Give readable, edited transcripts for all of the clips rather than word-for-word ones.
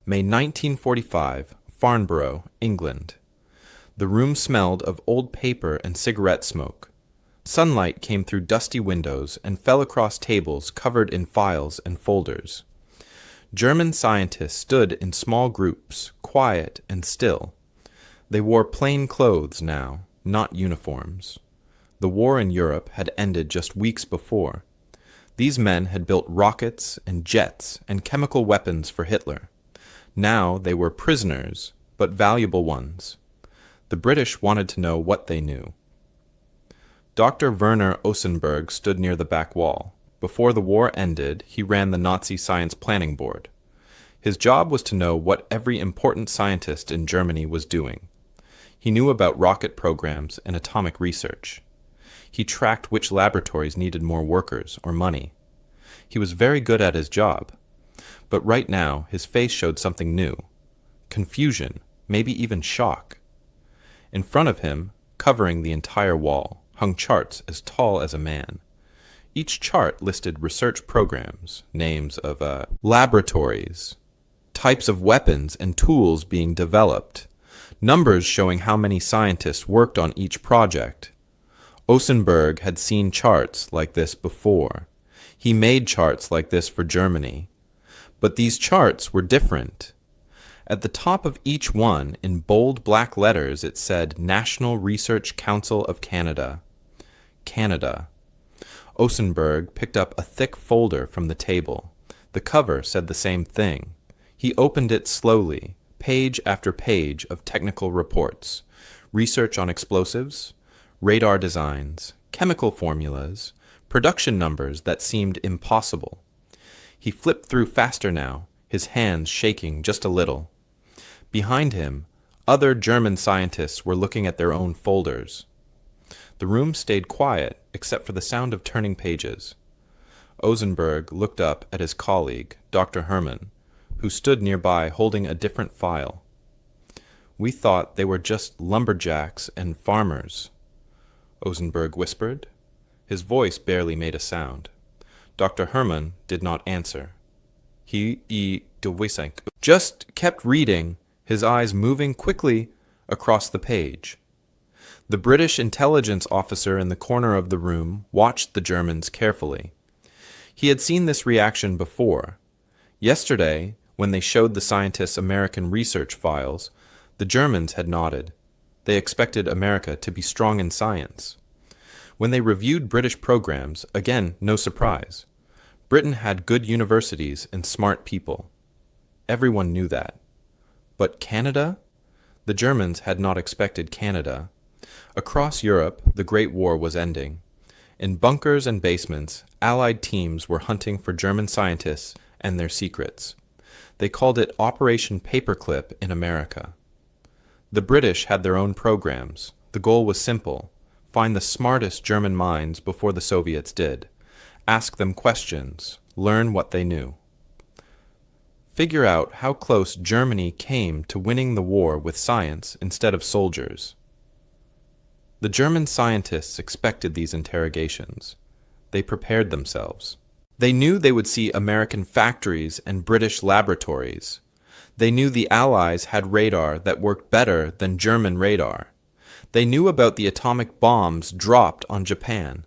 May 1945, Farnborough, England. The room smelled of old paper and cigarette smoke. Sunlight came through dusty windows and fell across tables covered in files and folders. German scientists stood in small groups, quiet and still. They wore plain clothes now, not uniforms. The war in Europe had ended just weeks before. These men had built rockets and jets and chemical weapons for Hitler. Now they were prisoners, but valuable ones. The British wanted to know what they knew. Dr. Werner Osenberg stood near the back wall. Before the war ended, he ran the Nazi Science Planning Board. His job was to know what every important scientist in Germany was doing. He knew about rocket programs and atomic research. He tracked which laboratories needed more workers or money. He was very good at his job. But right now, his face showed something new. Confusion, maybe even shock. In front of him, covering the entire wall, hung charts as tall as a man. Each chart listed research programs, names of laboratories, types of weapons and tools being developed, numbers showing how many scientists worked on each project. Osenberg had seen charts like this before. He made charts like this for Germany. But these charts were different. At the top of each one, in bold black letters, it said National Research Council of Canada. Canada. Osenberg picked up a thick folder from the table. The cover said the same thing. He opened it slowly, page after page of technical reports, research on explosives, radar designs, chemical formulas, production numbers that seemed impossible. He flipped through faster now, his hands shaking just a little. Behind him, other German scientists were looking at their own folders. The room stayed quiet except for the sound of turning pages. Osenberg looked up at his colleague, Dr. Hermann, who stood nearby holding a different file. "We thought they were just lumberjacks and farmers," Osenberg whispered. His voice barely made a sound. Dr. Hermann did not answer. He just kept reading, his eyes moving quickly across the page. The British intelligence officer in the corner of the room watched the Germans carefully. He had seen this reaction before. Yesterday, when they showed the scientists American research files, the Germans had nodded. They expected America to be strong in science. When they reviewed British programs, again, no surprise. Britain had good universities and smart people. Everyone knew that. But Canada? The Germans had not expected Canada. Across Europe, the Great War was ending. In bunkers and basements, Allied teams were hunting for German scientists and their secrets. They called it Operation Paperclip in America. The British had their own programs. The goal was simple: find the smartest German minds before the Soviets did. Ask them questions. Learn what they knew. Figure out how close Germany came to winning the war with science instead of soldiers. The German scientists expected these interrogations. They prepared themselves. They knew they would see American factories and British laboratories. They knew the Allies had radar that worked better than German radar. They knew about the atomic bombs dropped on Japan.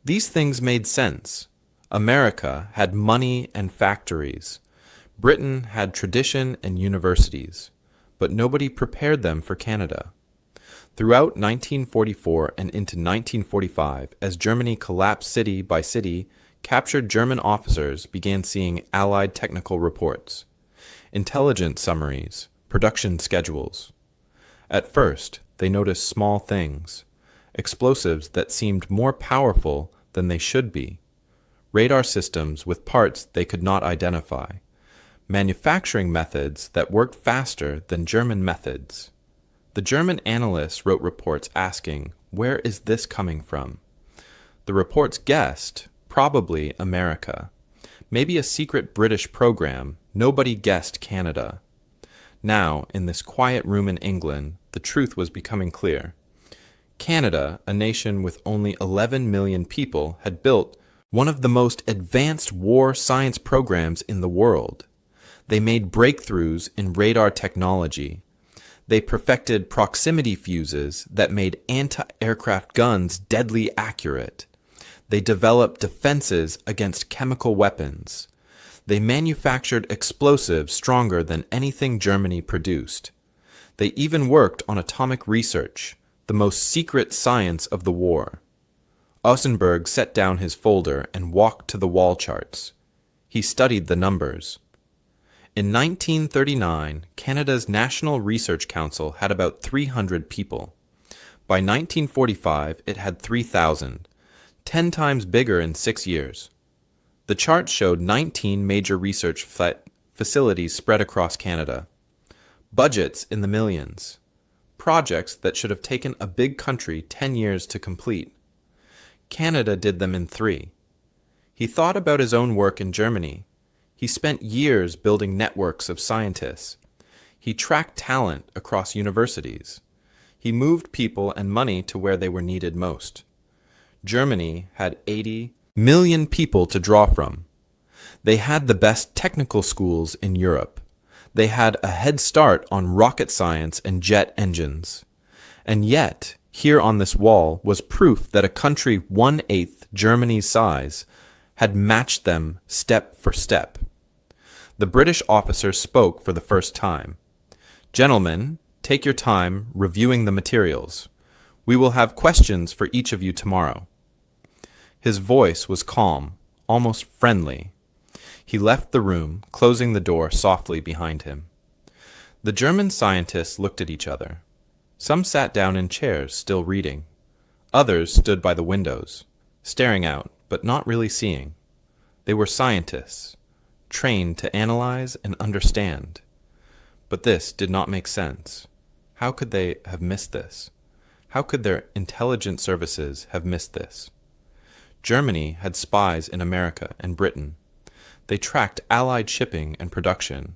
These things made sense. America had money and factories. Britain had tradition and universities. But nobody prepared them for Canada. Throughout 1944 and into 1945, as Germany collapsed city by city, captured German officers began seeing Allied technical reports, intelligence summaries, production schedules. At first, they noticed small things, explosives that seemed more powerful than they should be, radar systems with parts they could not identify, manufacturing methods that worked faster than German methods. The German analysts wrote reports asking, "Where is this coming from?" The reports guessed, probably America. Maybe a secret British program. Nobody guessed Canada. Now, in this quiet room in England, the truth was becoming clear. Canada, a nation with only 11 million people, had built one of the most advanced war science programs in the world. They made breakthroughs in radar technology. They perfected proximity fuses that made anti-aircraft guns deadly accurate. They developed defenses against chemical weapons. They manufactured explosives stronger than anything Germany produced. They even worked on atomic research, the most secret science of the war. Ausenberg set down his folder and walked to the wall charts. He studied the numbers. In 1939, Canada's National Research Council had about 300 people. By 1945, it had 3,000, 10 times bigger in 6 years. The chart showed 19 major research facilities spread across Canada. Budgets in the millions. Projects that should have taken a big country 10 years to complete. Canada did them in 3. He thought about his own work in Germany. He spent years building networks of scientists. He tracked talent across universities. He moved people and money to where they were needed most. Germany had 80 million people to draw from. They had the best technical schools in Europe. They had a head start on rocket science and jet engines. And yet, here on this wall was proof that a country 1/8 Germany's size had matched them step for step. The British officer spoke for the first time. "Gentlemen, take your time reviewing the materials. We will have questions for each of you tomorrow." His voice was calm, almost friendly. He left the room, closing the door softly behind him. The German scientists looked at each other. Some sat down in chairs, still reading. Others stood by the windows, staring out, but not really seeing. They were scientists, trained to analyze and understand. But this did not make sense. How could they have missed this? How could their intelligence services have missed this? Germany had spies in America and Britain. They tracked Allied shipping and production.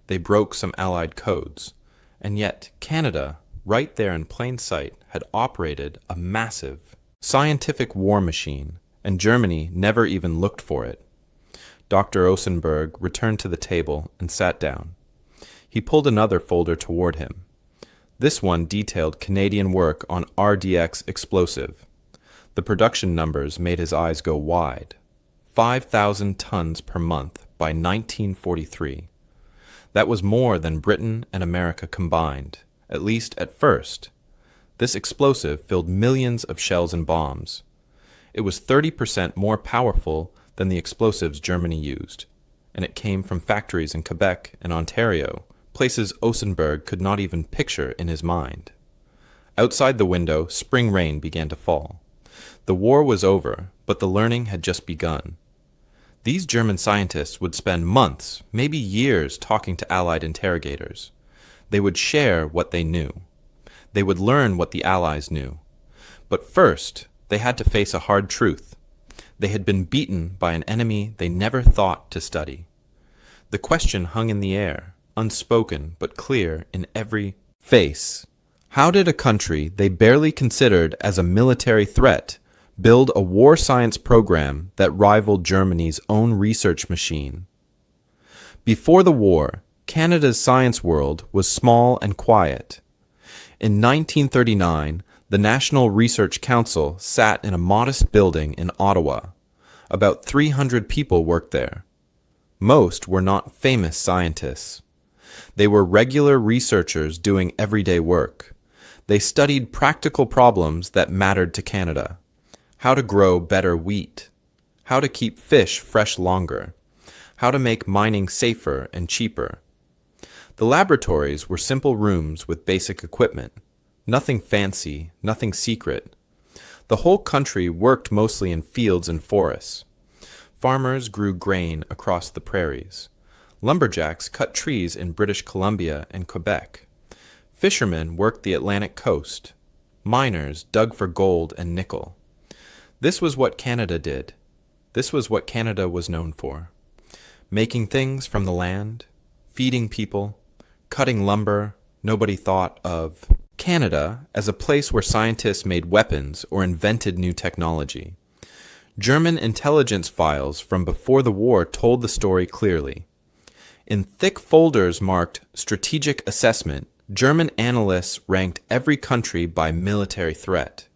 They broke some Allied codes. And yet Canada, right there in plain sight, had operated a massive scientific war machine, and Germany never even looked for it. Dr. Ausenberg returned to the table and sat down. He pulled another folder toward him. This one detailed Canadian work on RDX explosive. The production numbers made his eyes go wide. 5,000 tons per month by 1943. That was more than Britain and America combined, at least at first. This explosive filled millions of shells and bombs. It was 30% more powerful than the explosives Germany used, and it came from factories in Quebec and Ontario, places Ausenberg could not even picture in his mind. Outside the window, spring rain began to fall. The war was over, but the learning had just begun. These German scientists would spend months, maybe years, talking to Allied interrogators. They would share what they knew. They would learn what the Allies knew. But first, they had to face a hard truth. They had been beaten by an enemy they never thought to study. The question hung in the air, unspoken but clear in every face. How did a country they barely considered as a military threat build a war science program that rivaled Germany's own research machine? Before the war, Canada's science world was small and quiet. In 1939, the National Research Council sat in a modest building in Ottawa. About 300 people worked there. Most were not famous scientists. They were regular researchers doing everyday work. They studied practical problems that mattered to Canada. How to grow better wheat. How to keep fish fresh longer. How to make mining safer and cheaper. The laboratories were simple rooms with basic equipment. Nothing fancy, nothing secret. The whole country worked mostly in fields and forests. Farmers grew grain across the prairies. Lumberjacks cut trees in British Columbia and Quebec. Fishermen worked the Atlantic coast. Miners dug for gold and nickel. This was what Canada did. This was what Canada was known for. Making things from the land, feeding people, cutting lumber. Nobody thought of Canada as a place where scientists made weapons or invented new technology. German intelligence files from before the war told the story clearly. In thick folders marked strategic assessment, German analysts ranked every country by military threat.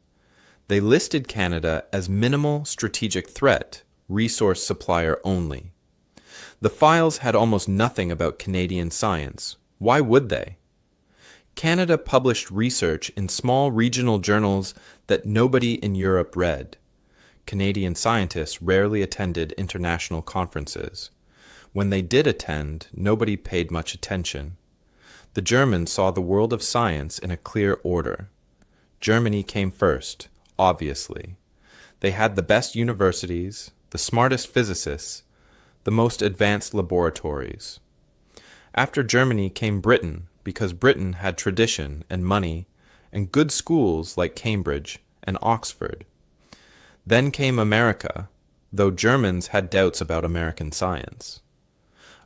They listed Canada as minimal strategic threat, resource supplier only. The files had almost nothing about Canadian science. Why would they? Canada published research in small regional journals that nobody in Europe read. Canadian scientists rarely attended international conferences. When they did attend, nobody paid much attention. The Germans saw the world of science in a clear order. Germany came first, obviously. They had the best universities, the smartest physicists, the most advanced laboratories. After Germany came Britain, because Britain had tradition and money and good schools like Cambridge and Oxford. Then came America, though Germans had doubts about American science.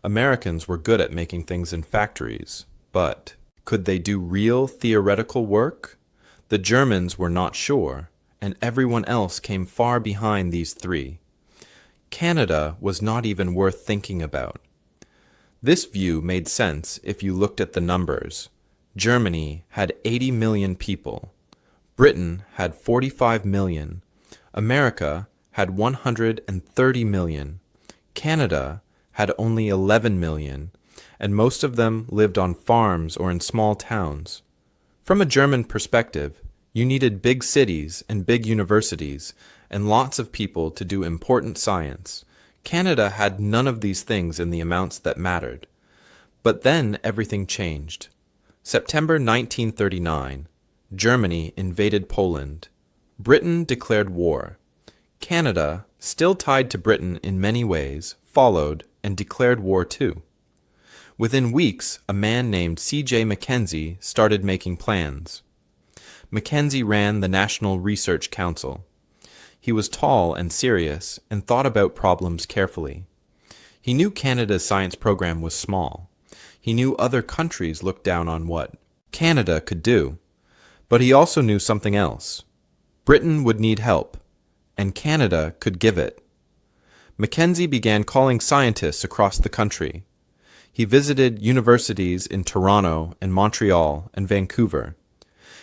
Americans were good at making things in factories, but could they do real theoretical work? The Germans were not sure, and everyone else came far behind these three. Canada was not even worth thinking about. This view made sense if you looked at the numbers. Germany had 80 million people. Britain had 45 million. America had 130 million. Canada had only 11 million, and most of them lived on farms or in small towns. From a German perspective, you needed big cities and big universities and lots of people to do important science. Canada had none of these things in the amounts that mattered. But then everything changed. September 1939, Germany invaded Poland. Britain declared war. Canada, still tied to Britain in many ways, followed and declared war too. Within weeks, a man named C.J. Mackenzie started making plans. Mackenzie ran the National Research Council. He was tall and serious and thought about problems carefully. He knew Canada's science program was small. He knew other countries looked down on what Canada could do. But he also knew something else. Britain would need help, and Canada could give it. Mackenzie began calling scientists across the country. He visited universities in Toronto and Montreal and Vancouver.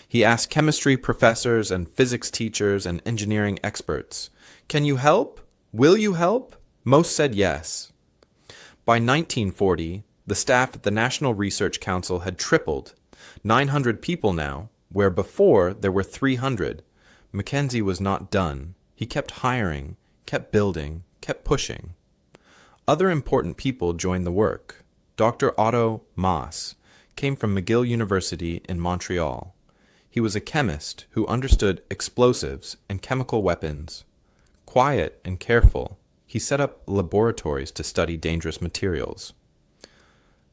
He asked chemistry professors and physics teachers and engineering experts, "Can you help? Will you help?" Most said yes. By 1940, the staff at the National Research Council had tripled, 900 people now, where before there were 300. Mackenzie was not done. He kept hiring, kept building, kept pushing. Other important people joined the work. Dr. Otto Maas came from McGill University in Montreal. He was a chemist who understood explosives and chemical weapons. Quiet and careful, he set up laboratories to study dangerous materials.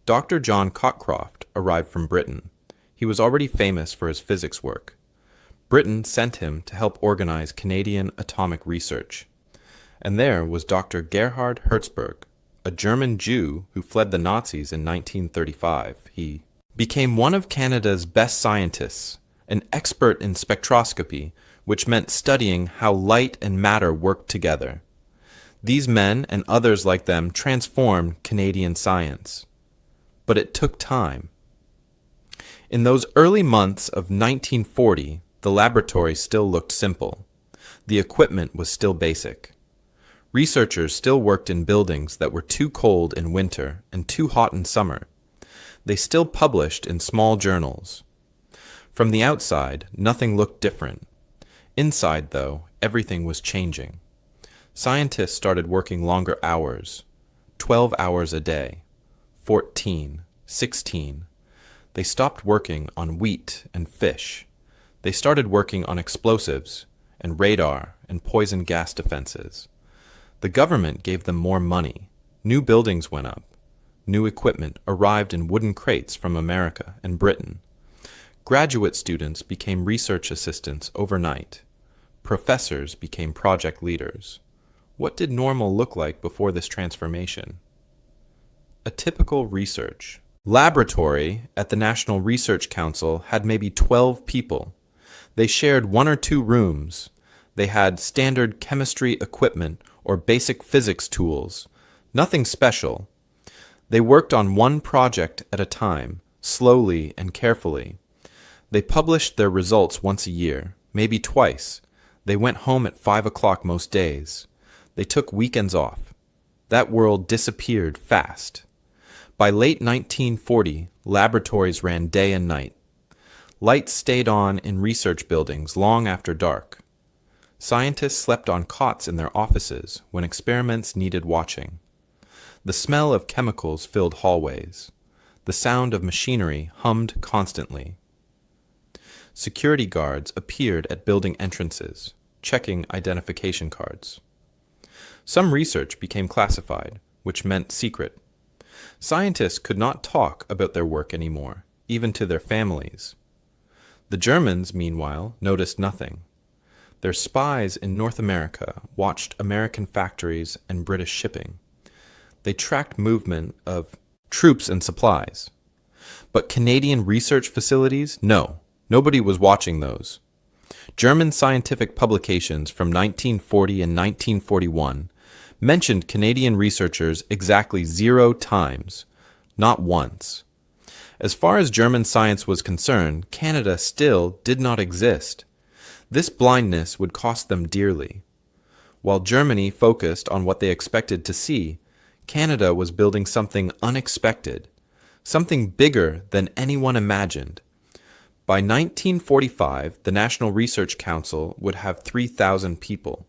Dr. John Cockcroft arrived from Britain. He was already famous for his physics work. Britain sent him to help organize Canadian atomic research. And there was Dr. Gerhard Herzberg, a German Jew who fled the Nazis in 1935. He became one of Canada's best scientists, an expert in spectroscopy, which meant studying how light and matter worked together. These men and others like them transformed Canadian science. But it took time. In those early months of 1940, the laboratory still looked simple. The equipment was still basic. Researchers still worked in buildings that were too cold in winter and too hot in summer. They still published in small journals. From the outside, nothing looked different. Inside, though, everything was changing. Scientists started working longer hours, 12 hours a day, 14, 16. They stopped working on wheat and fish. They started working on explosives and radar and poison gas defenses. The government gave them more money. New buildings went up. New equipment arrived in wooden crates from America and Britain. Graduate students became research assistants overnight. Professors became project leaders. What did normal look like before this transformation? A typical research laboratory at the National Research Council had maybe 12 people. They shared 1 or 2 rooms. They had standard chemistry equipment or basic physics tools. Nothing special. They worked on one project at a time, slowly and carefully. They published their results once a year, maybe twice. They went home at 5 o'clock most days. They took weekends off. That world disappeared fast. By late 1940, laboratories ran day and night. Lights stayed on in research buildings long after dark. Scientists slept on cots in their offices when experiments needed watching. The smell of chemicals filled hallways. The sound of machinery hummed constantly. Security guards appeared at building entrances, checking identification cards. Some research became classified, which meant secret. Scientists could not talk about their work anymore, even to their families. The Germans, meanwhile, noticed nothing. Their spies in North America watched American factories and British shipping. They tracked movement of troops and supplies. But Canadian research facilities? No, nobody was watching those. German scientific publications from 1940 and 1941 mentioned Canadian researchers exactly 0 times, not once. As far as German science was concerned, Canada still did not exist. This blindness would cost them dearly. While Germany focused on what they expected to see, Canada was building something unexpected, something bigger than anyone imagined. By 1945, the National Research Council would have 3,000 people,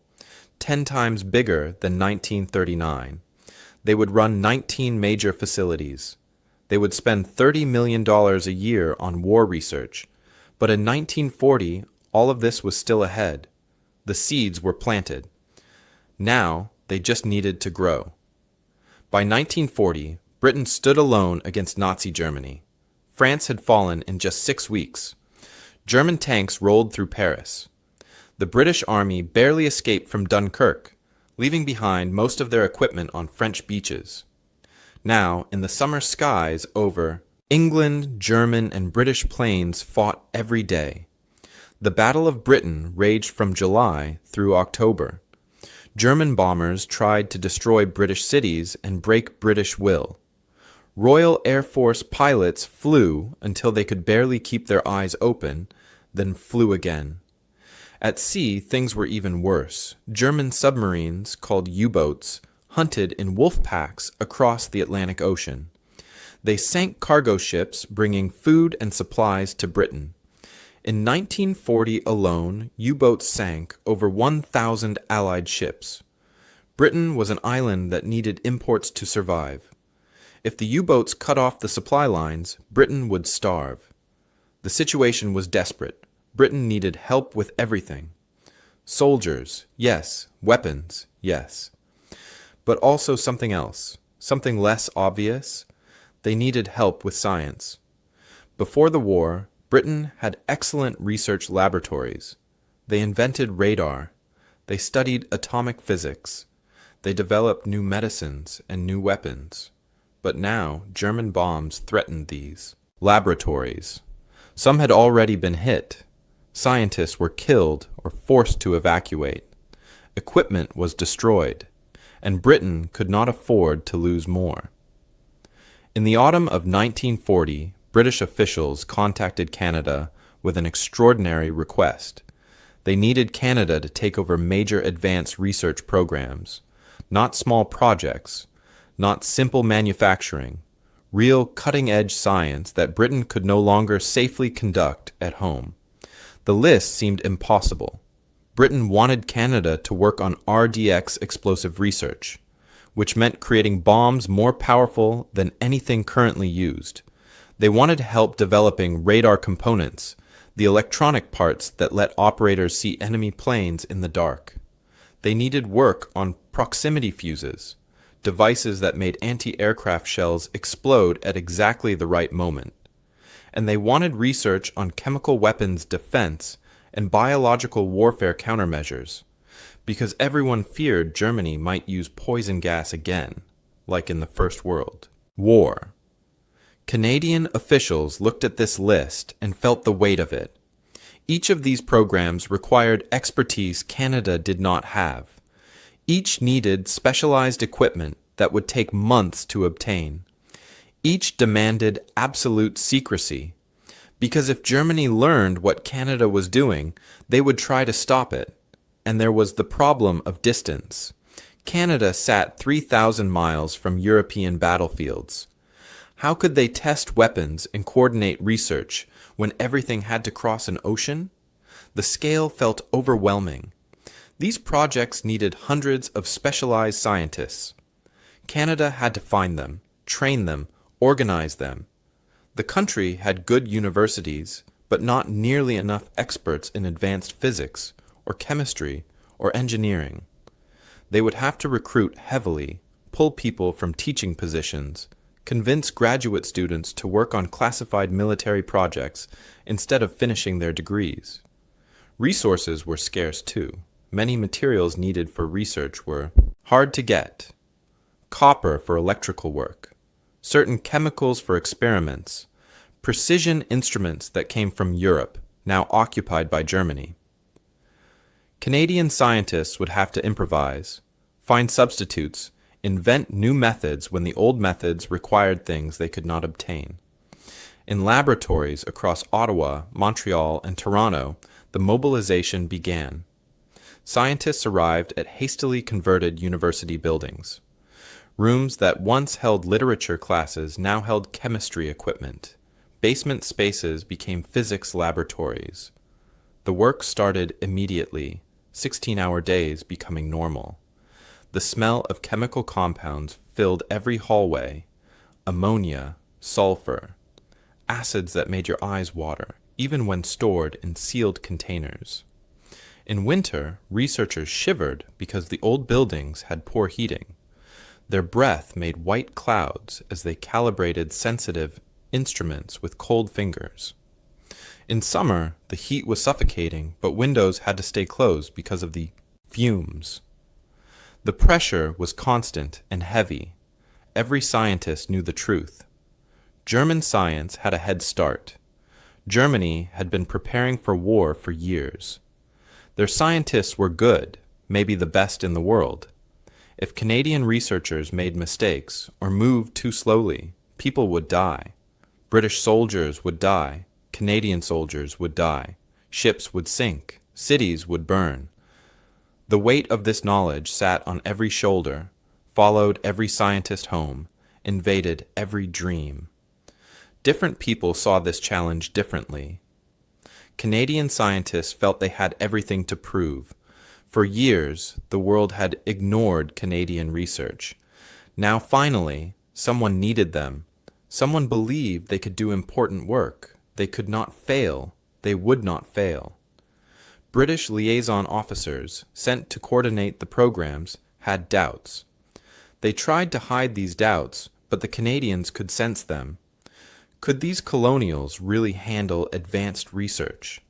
10 times bigger than 1939. They would run 19 major facilities. They would spend $30 million a year on war research. But in 1940, all of this was still ahead. The seeds were planted. Now, they just needed to grow. By 1940, Britain stood alone against Nazi Germany. France had fallen in just 6 weeks. German tanks rolled through Paris. The British Army barely escaped from Dunkirk, leaving behind most of their equipment on French beaches. Now, in the summer skies over, England, German, and British planes fought every day. The Battle of Britain raged from July through October. German bombers tried to destroy British cities and break British will. Royal Air Force pilots flew until they could barely keep their eyes open, then flew again. At sea, things were even worse. German submarines, called U-boats, hunted in wolf packs across the Atlantic Ocean. They sank cargo ships bringing food and supplies to Britain. In 1940 alone, U-boats sank over 1,000 Allied ships. Britain was an island that needed imports to survive. If the U-boats cut off the supply lines, Britain would starve. The situation was desperate. Britain needed help with everything. Soldiers, yes. Weapons, yes. But also something else, something less obvious. They needed help with science. Before the war, Britain had excellent research laboratories. They invented radar. They studied atomic physics. They developed new medicines and new weapons. But now, German bombs threatened these laboratories. Some had already been hit. Scientists were killed or forced to evacuate. Equipment was destroyed, and Britain could not afford to lose more. In the autumn of 1940, British officials contacted Canada with an extraordinary request. They needed Canada to take over major advanced research programs, not small projects, not simple manufacturing, real cutting-edge science that Britain could no longer safely conduct at home. The list seemed impossible. Britain wanted Canada to work on RDX explosive research, which meant creating bombs more powerful than anything currently used. They wanted help developing radar components, the electronic parts that let operators see enemy planes in the dark. They needed work on proximity fuses, devices that made anti-aircraft shells explode at exactly the right moment. And they wanted research on chemical weapons defense and biological warfare countermeasures, because everyone feared Germany might use poison gas again, like in the First World War. Canadian officials looked at this list and felt the weight of it. Each of these programs required expertise Canada did not have. Each needed specialized equipment that would take months to obtain. Each demanded absolute secrecy, because if Germany learned what Canada was doing, they would try to stop it. And there was the problem of distance. Canada sat 3,000 miles from European battlefields. How could they test weapons and coordinate research when everything had to cross an ocean? The scale felt overwhelming. These projects needed hundreds of specialized scientists. Canada had to find them, train them, organize them. The country had good universities, but not nearly enough experts in advanced physics, or chemistry, or engineering. They would have to recruit heavily, pull people from teaching positions, convince graduate students to work on classified military projects instead of finishing their degrees. Resources were scarce too. Many materials needed for research were hard to get. Copper for electrical work, certain chemicals for experiments, precision instruments that came from Europe, now occupied by Germany. Canadian scientists would have to improvise, find substitutes, invent new methods when the old methods required things they could not obtain. In laboratories across Ottawa, Montreal, and Toronto, the mobilization began. Scientists arrived at hastily converted university buildings. Rooms that once held literature classes now held chemistry equipment. Basement spaces became physics laboratories. The work started immediately, 16-hour days becoming normal. The smell of chemical compounds filled every hallway, ammonia, sulfur, acids that made your eyes water, even when stored in sealed containers. In winter, researchers shivered because the old buildings had poor heating. Their breath made white clouds as they calibrated sensitive instruments with cold fingers. In summer, the heat was suffocating, but windows had to stay closed because of the fumes. The pressure was constant and heavy. Every scientist knew the truth. German science had a head start. Germany had been preparing for war for years. Their scientists were good, maybe the best in the world. If Canadian researchers made mistakes or moved too slowly, people would die. British soldiers would die. Canadian soldiers would die. Ships would sink. Cities would burn. The weight of this knowledge sat on every shoulder, followed every scientist home, invaded every dream. Different people saw this challenge differently. Canadian scientists felt they had everything to prove. For years, the world had ignored Canadian research. Now finally, someone needed them. Someone believed they could do important work. They could not fail. They would not fail. British liaison officers, sent to coordinate the programs, had doubts. They tried to hide these doubts, but the Canadians could sense them. Could these colonials really handle advanced research?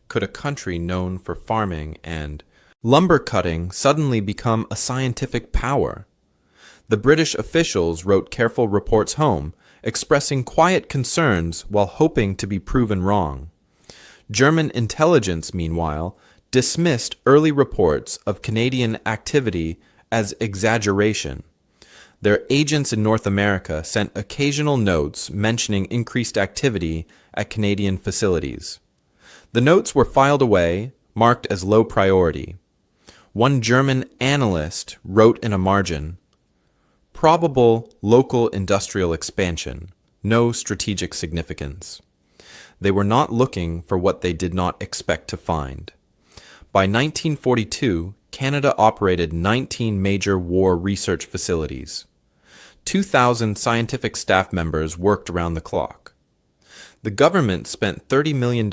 Could a country known for farming and lumber cutting suddenly become a scientific power? The British officials wrote careful reports home, expressing quiet concerns while hoping to be proven wrong. German intelligence, meanwhile, dismissed early reports of Canadian activity as exaggeration. Their agents in North America sent occasional notes mentioning increased activity at Canadian facilities. The notes were filed away, marked as low priority. One German analyst wrote in a margin, "Probable local industrial expansion, no strategic significance." They were not looking for what they did not expect to find. By 1942, Canada operated 19 major war research facilities. 2,000 scientific staff members worked around the clock. The government spent $30 million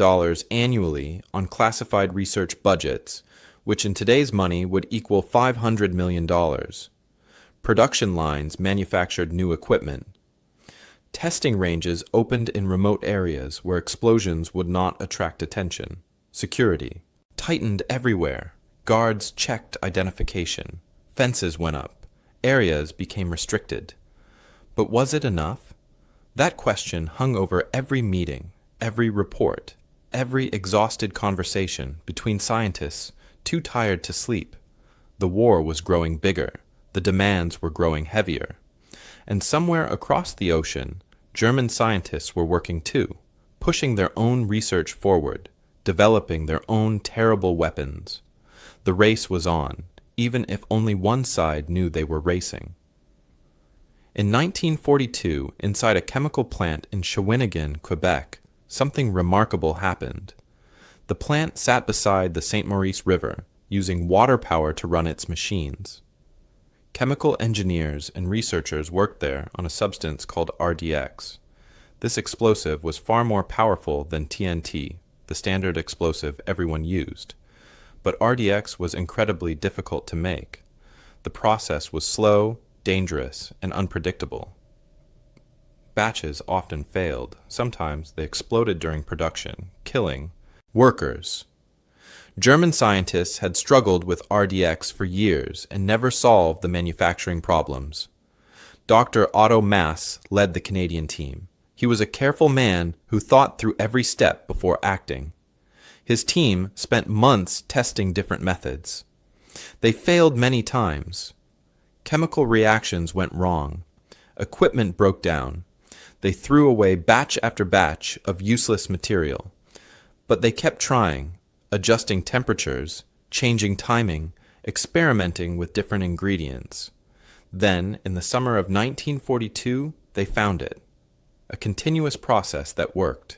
annually on classified research budgets, which in today's money would equal $500 million. Production lines manufactured new equipment. Testing ranges opened in remote areas where explosions would not attract attention. Security tightened everywhere. Guards checked identification. Fences went up. Areas became restricted. But was it enough? That question hung over every meeting, every report, every exhausted conversation between scientists too tired to sleep. The war was growing bigger. The demands were growing heavier. And somewhere across the ocean, German scientists were working too, pushing their own research forward, developing their own terrible weapons. The race was on, even if only one side knew they were racing. In 1942, inside a chemical plant in Shawinigan, Quebec, something remarkable happened. The plant sat beside the St. Maurice River, using water power to run its machines. Chemical engineers and researchers worked there on a substance called RDX. This explosive was far more powerful than TNT, the standard explosive everyone used. But RDX was incredibly difficult to make. The process was slow, dangerous, and unpredictable. Batches often failed. Sometimes they exploded during production, killing workers. German scientists had struggled with RDX for years and never solved the manufacturing problems. Dr. Otto Maass led the Canadian team. He was a careful man who thought through every step before acting. His team spent months testing different methods. They failed many times. Chemical reactions went wrong. Equipment broke down. They threw away batch after batch of useless material. But they kept trying, adjusting temperatures, changing timing, experimenting with different ingredients. Then, in the summer of 1942, they found it. A continuous process that worked.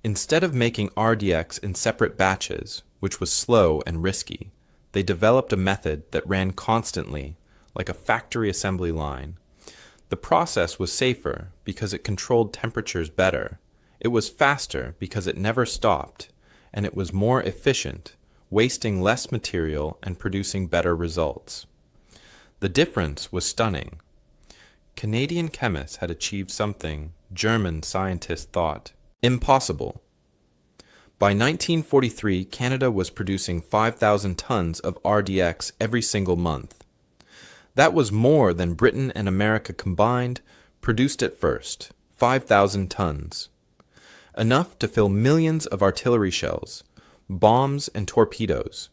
Instead of making RDX in separate batches, which was slow and risky, they developed a method that ran constantly, like a factory assembly line. The process was safer because it controlled temperatures better. It was faster because it never stopped, and it was more efficient, wasting less material and producing better results. The difference was stunning. Canadian chemists had achieved something German scientists thought impossible. By 1943, Canada was producing 5,000 tons of RDX every single month. That was more than Britain and America combined produced at first, 5,000 tons. Enough to fill millions of artillery shells, bombs, and torpedoes.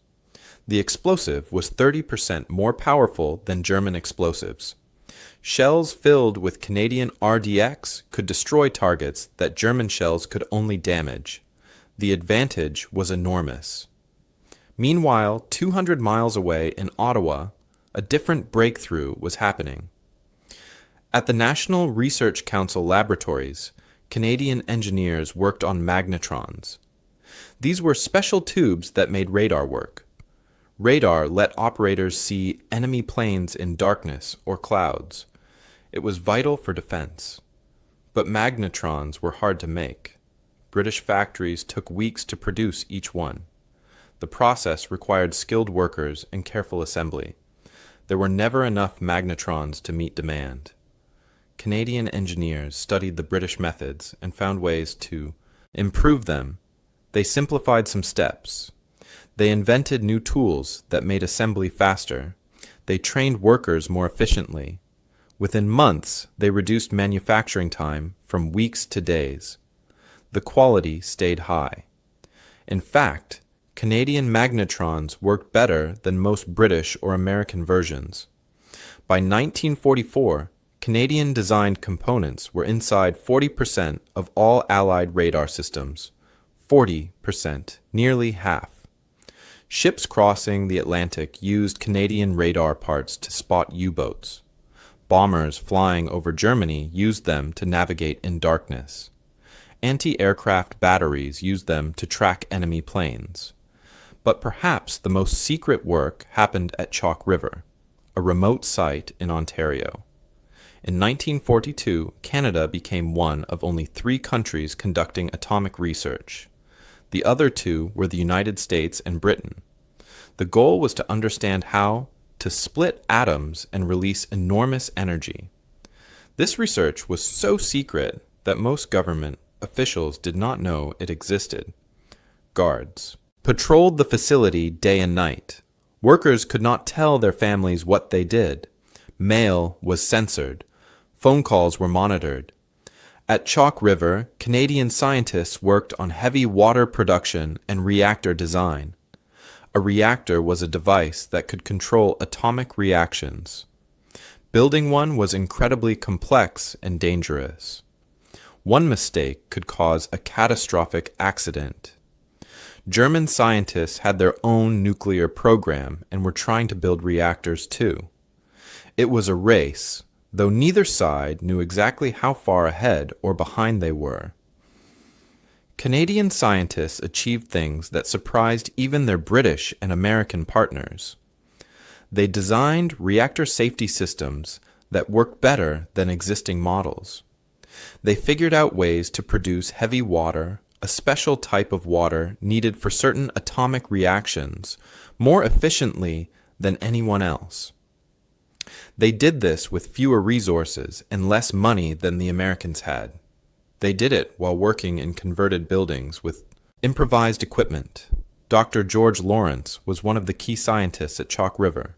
The explosive was 30% more powerful than German explosives. Shells filled with Canadian RDX could destroy targets that German shells could only damage. The advantage was enormous. Meanwhile, 200 miles away in Ottawa, a different breakthrough was happening. At the National Research Council laboratories, Canadian engineers worked on magnetrons. These were special tubes that made radar work. Radar let operators see enemy planes in darkness or clouds. It was vital for defense. But magnetrons were hard to make. British factories took weeks to produce each one. The process required skilled workers and careful assembly. There were never enough magnetrons to meet demand. Canadian engineers studied the British methods and found ways to improve them. They simplified some steps. They invented new tools that made assembly faster. They trained workers more efficiently. Within months, they reduced manufacturing time from weeks to days. The quality stayed high. In fact, Canadian magnetrons worked better than most British or American versions. By 1944, Canadian-designed components were inside 40% of all Allied radar systems. 40%, nearly half. Ships crossing the Atlantic used Canadian radar parts to spot U-boats. Bombers flying over Germany used them to navigate in darkness. Anti-aircraft batteries used them to track enemy planes. But perhaps the most secret work happened at Chalk River, a remote site in Ontario. In 1942, Canada became one of only 3 countries conducting atomic research. The other 2 were the United States and Britain. The goal was to understand how to split atoms and release enormous energy. This research was so secret that most government officials did not know it existed. Guards patrolled the facility day and night. Workers could not tell their families what they did. Mail was censored. Phone calls were monitored. At Chalk River, Canadian scientists worked on heavy water production and reactor design. A reactor was a device that could control atomic reactions. Building one was incredibly complex and dangerous. One mistake could cause a catastrophic accident. German scientists had their own nuclear program and were trying to build reactors too. It was a race, though neither side knew exactly how far ahead or behind they were. Canadian scientists achieved things that surprised even their British and American partners. They designed reactor safety systems that worked better than existing models. They figured out ways to produce heavy water, a special type of water needed for certain atomic reactions, more efficiently than anyone else. They did this with fewer resources and less money than the Americans had. They did it while working in converted buildings with improvised equipment. Dr. George Lawrence was one of the key scientists at Chalk River.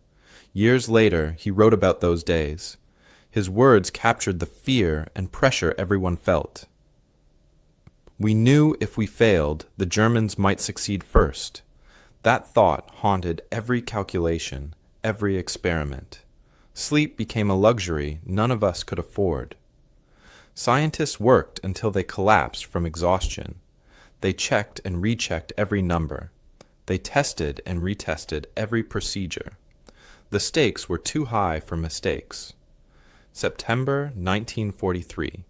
Years later, he wrote about those days. His words captured the fear and pressure everyone felt. We knew if we failed, the Germans might succeed first. That thought haunted every calculation, every experiment. Sleep became a luxury none of us could afford. Scientists worked until they collapsed from exhaustion. They checked and rechecked every number. They tested and retested every procedure. The stakes were too high for mistakes. September 1943.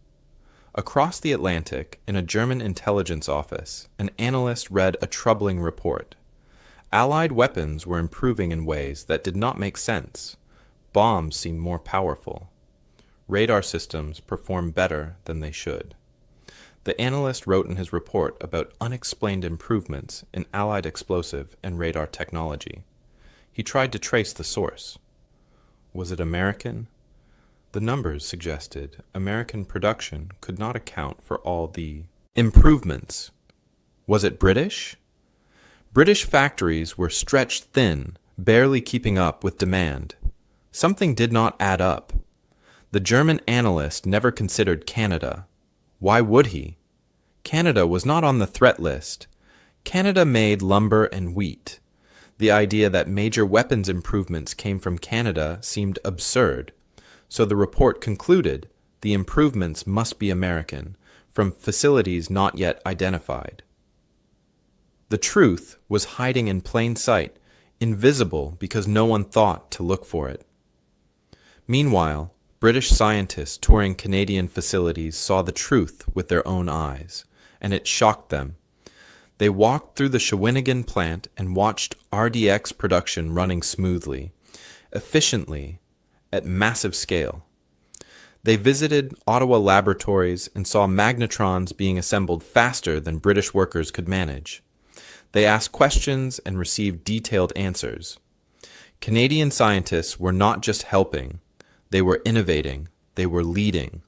Across the Atlantic, in a German intelligence office, an analyst read a troubling report. Allied weapons were improving in ways that did not make sense. Bombs seemed more powerful. Radar systems performed better than they should. The analyst wrote in his report about unexplained improvements in Allied explosive and radar technology. He tried to trace the source. Was it American? The numbers suggested American production could not account for all the improvements. Was it British? British factories were stretched thin, barely keeping up with demand. Something did not add up. The German analyst never considered Canada. Why would he? Canada was not on the threat list. Canada made lumber and wheat. The idea that major weapons improvements came from Canada seemed absurd. So the report concluded the improvements must be American, from facilities not yet identified. The truth was hiding in plain sight, invisible because no one thought to look for it. Meanwhile, British scientists touring Canadian facilities saw the truth with their own eyes, and it shocked them. They walked through the Shawinigan plant and watched RDX production running smoothly, efficiently, at massive scale. They visited Ottawa laboratories and saw magnetrons being assembled faster than British workers could manage. They asked questions and received detailed answers. Canadian scientists were not just helping, they were innovating, they were leading.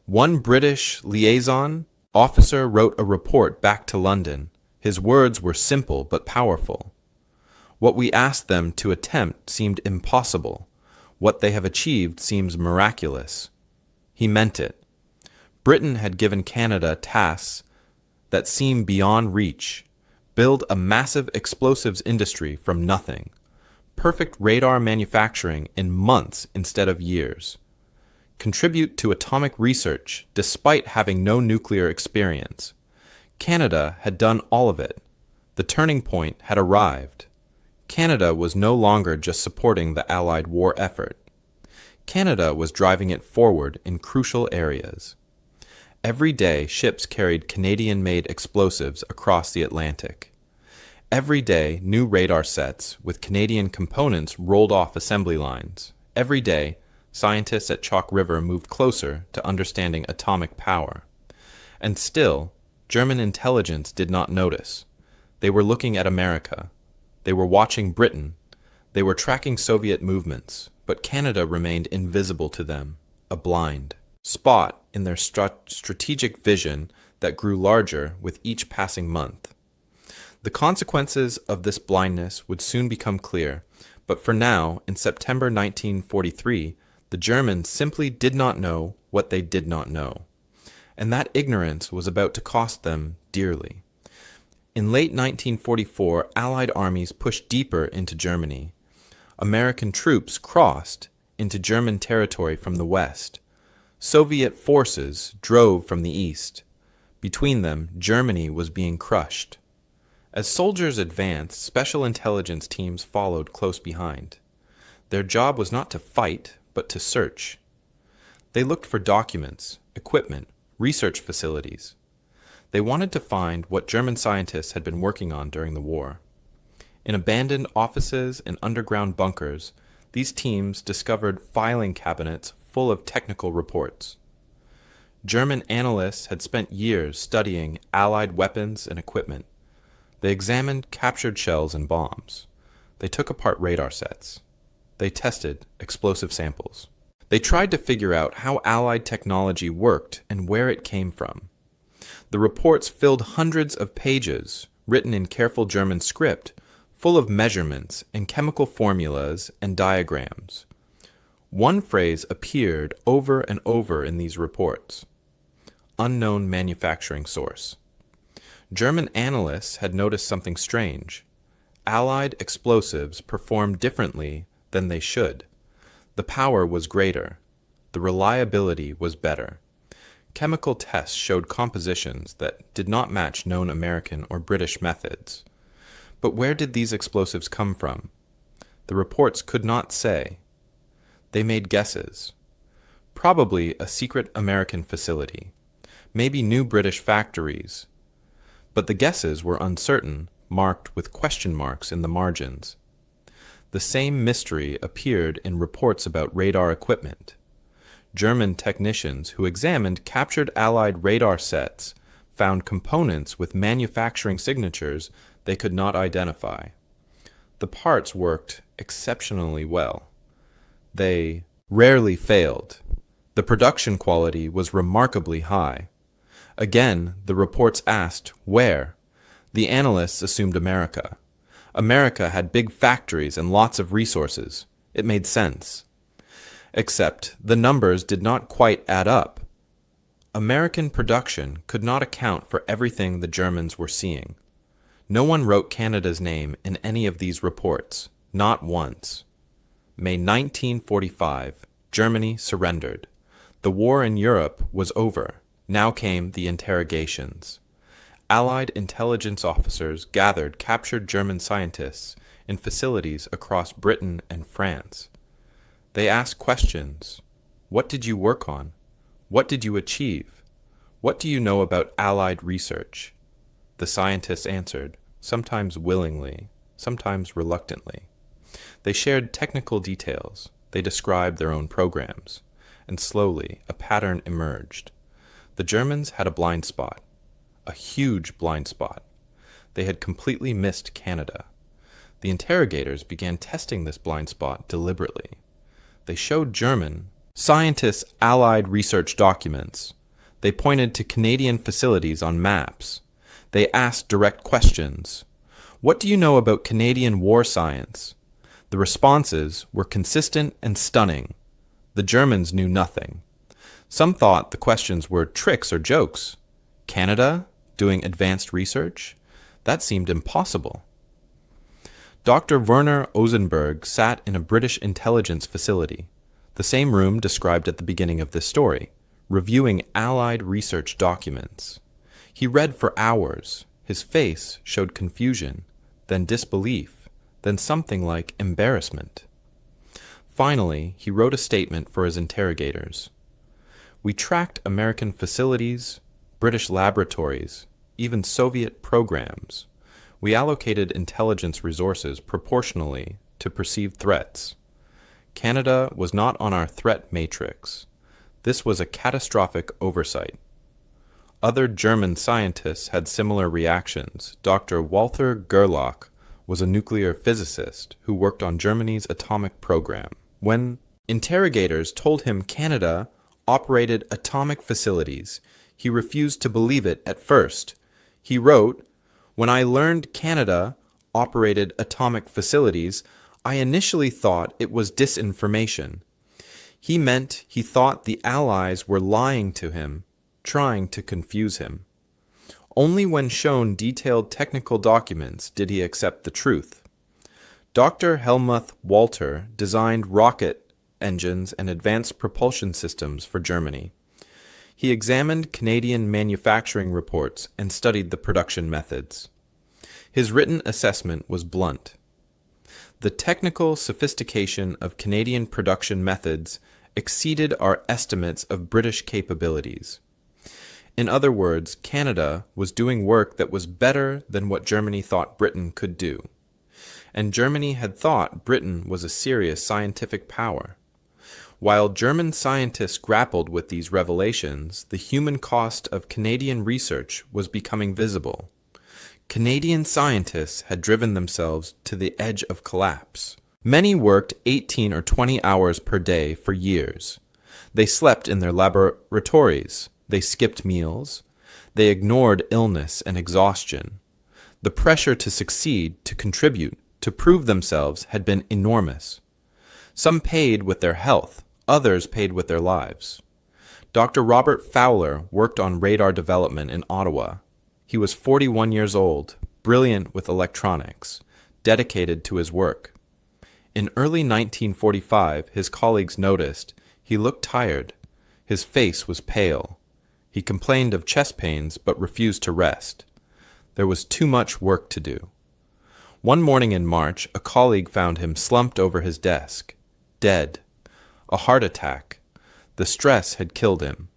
One British liaison officer wrote a report back to London. His words were simple but powerful. What we asked them to attempt seemed impossible. What they have achieved seems miraculous. He meant it. Britain had given Canada tasks that seemed beyond reach. Build a massive explosives industry from nothing. Perfect radar manufacturing in months instead of years. Contribute to atomic research despite having no nuclear experience. Canada had done all of it. The turning point had arrived. Canada was no longer just supporting the Allied war effort. Canada was driving it forward in crucial areas. Every day, ships carried Canadian-made explosives across the Atlantic. Every day, new radar sets with Canadian components rolled off assembly lines. Every day, scientists at Chalk River moved closer to understanding atomic power. And still, German intelligence did not notice. They were looking at America. They were watching Britain. They were tracking Soviet movements, but Canada remained invisible to them, a blind spot in their strategic vision that grew larger with each passing month. The consequences of this blindness would soon become clear, but for now, in September 1943, the Germans simply did not know what they did not know, and that ignorance was about to cost them dearly. In late 1944, Allied armies pushed deeper into Germany. American troops crossed, into German territory from the west. Soviet forces drove from the east. Between them, Germany was being crushed. As soldiers advanced, special intelligence teams followed close behind. Their job was not to fight, but to search. They looked for documents, equipment, research facilities. They wanted to find what German scientists had been working on during the war. In abandoned offices and underground bunkers, these teams discovered filing cabinets full of technical reports. German analysts had spent years studying Allied weapons and equipment. They examined captured shells and bombs. They took apart radar sets. They tested explosive samples. They tried to figure out how Allied technology worked and where it came from. The reports filled hundreds of pages, written in careful German script, full of measurements and chemical formulas and diagrams. One phrase appeared over and over in these reports: unknown manufacturing source. German analysts had noticed something strange. Allied explosives performed differently than they should. The power was greater. The reliability was better. Chemical tests showed compositions that did not match known American or British methods. But where did these explosives come from? The reports could not say. They made guesses. Probably a secret American facility. Maybe new British factories. But the guesses were uncertain, marked with question marks in the margins. The same mystery appeared in reports about radar equipment. German technicians who examined captured Allied radar sets found components with manufacturing signatures they could not identify. The parts worked exceptionally well. They rarely failed. The production quality was remarkably high. Again, the reports asked where. The analysts assumed America. America had big factories and lots of resources. It made sense. Except the numbers did not quite add up. American production could not account for everything the Germans were seeing. No one wrote Canada's name in any of these reports, not once. May 1945, Germany surrendered. The war in Europe was over. Now came the interrogations. Allied intelligence officers gathered captured German scientists in facilities across Britain and France. They asked questions. What did you work on? What did you achieve? What do you know about Allied research? The scientists answered, sometimes willingly, sometimes reluctantly. They shared technical details. They described their own programs. And slowly, a pattern emerged. The Germans had a blind spot. A huge blind spot. They had completely missed Canada. The interrogators began testing this blind spot deliberately. They showed German scientists Allied research documents. They pointed to Canadian facilities on maps. They asked direct questions. What do you know about Canadian war science? The responses were consistent and stunning. The Germans knew nothing. Some thought the questions were tricks or jokes. Canada? Doing advanced research? That seemed impossible. Dr. Werner Ozenberg sat in a British intelligence facility, the same room described at the beginning of this story, reviewing Allied research documents. He read for hours. His face showed confusion, then disbelief, then something like embarrassment. Finally, he wrote a statement for his interrogators. We tracked American facilities, British laboratories, even Soviet programs. We allocated intelligence resources proportionally to perceived threats. Canada was not on our threat matrix. This was a catastrophic oversight. Other German scientists had similar reactions. Dr. Walther Gerlach was a nuclear physicist who worked on Germany's atomic program. When interrogators told him Canada operated atomic facilities, he refused to believe it at first. He wrote, "When I learned Canada operated atomic facilities, I initially thought it was disinformation." He meant he thought the Allies were lying to him, trying to confuse him. Only when shown detailed technical documents did he accept the truth. Dr. Helmuth Walter designed rocket engines and advanced propulsion systems for Germany. He examined Canadian manufacturing reports and studied the production methods. His written assessment was blunt. The technical sophistication of Canadian production methods exceeded our estimates of British capabilities. In other words, Canada was doing work that was better than what Germany thought Britain could do. And Germany had thought Britain was a serious scientific power. While German scientists grappled with these revelations, the human cost of Canadian research was becoming visible. Canadian scientists had driven themselves to the edge of collapse. Many worked 18 or 20 hours per day for years. They slept in their laboratories. They skipped meals. They ignored illness and exhaustion. The pressure to succeed, to contribute, to prove themselves had been enormous. Some paid with their health, others paid with their lives. Dr. Robert Fowler worked on radar development in Ottawa. He was 41 years old, brilliant with electronics, dedicated to his work. In early 1945, his colleagues noticed he looked tired. His face was pale. He complained of chest pains but refused to rest. There was too much work to do. One morning in March, a colleague found him slumped over his desk, dead. A heart attack. The stress had killed him.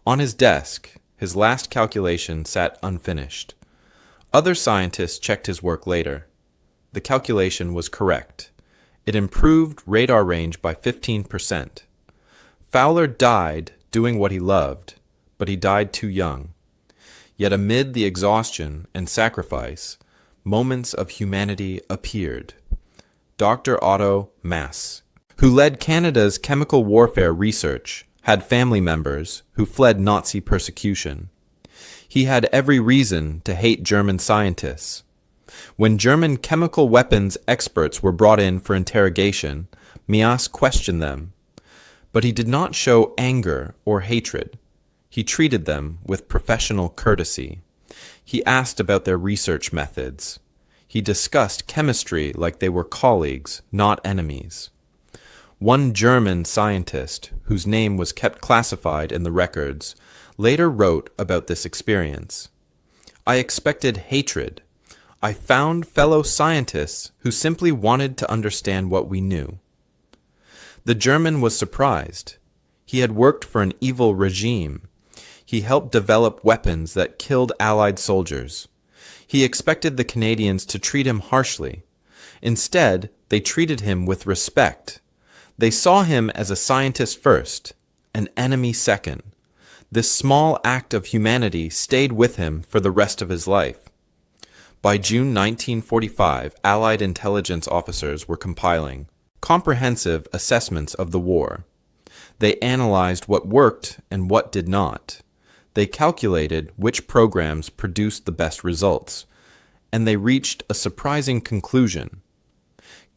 On his desk, his last calculation sat unfinished. Other scientists checked his work later. The calculation was correct. It improved radar range by 15%. Fowler died doing what he loved, but he died too young. Yet amid the exhaustion and sacrifice, moments of humanity appeared. Dr. Otto Maass, who led Canada's chemical warfare research, had family members who fled Nazi persecution. He had every reason to hate German scientists. When German chemical weapons experts were brought in for interrogation, Maass questioned them. But he did not show anger or hatred. He treated them with professional courtesy. He asked about their research methods. He discussed chemistry like they were colleagues, not enemies. One German scientist, whose name was kept classified in the records, later wrote about this experience. I expected hatred. I found fellow scientists who simply wanted to understand what we knew. The German was surprised. He had worked for an evil regime. He helped develop weapons that killed Allied soldiers. He expected the Canadians to treat him harshly. Instead, they treated him with respect. They saw him as a scientist first, an enemy second. This small act of humanity stayed with him for the rest of his life. By June 1945, Allied intelligence officers were compiling comprehensive assessments of the war. They analyzed what worked and what did not. They calculated which programs produced the best results, and they reached a surprising conclusion.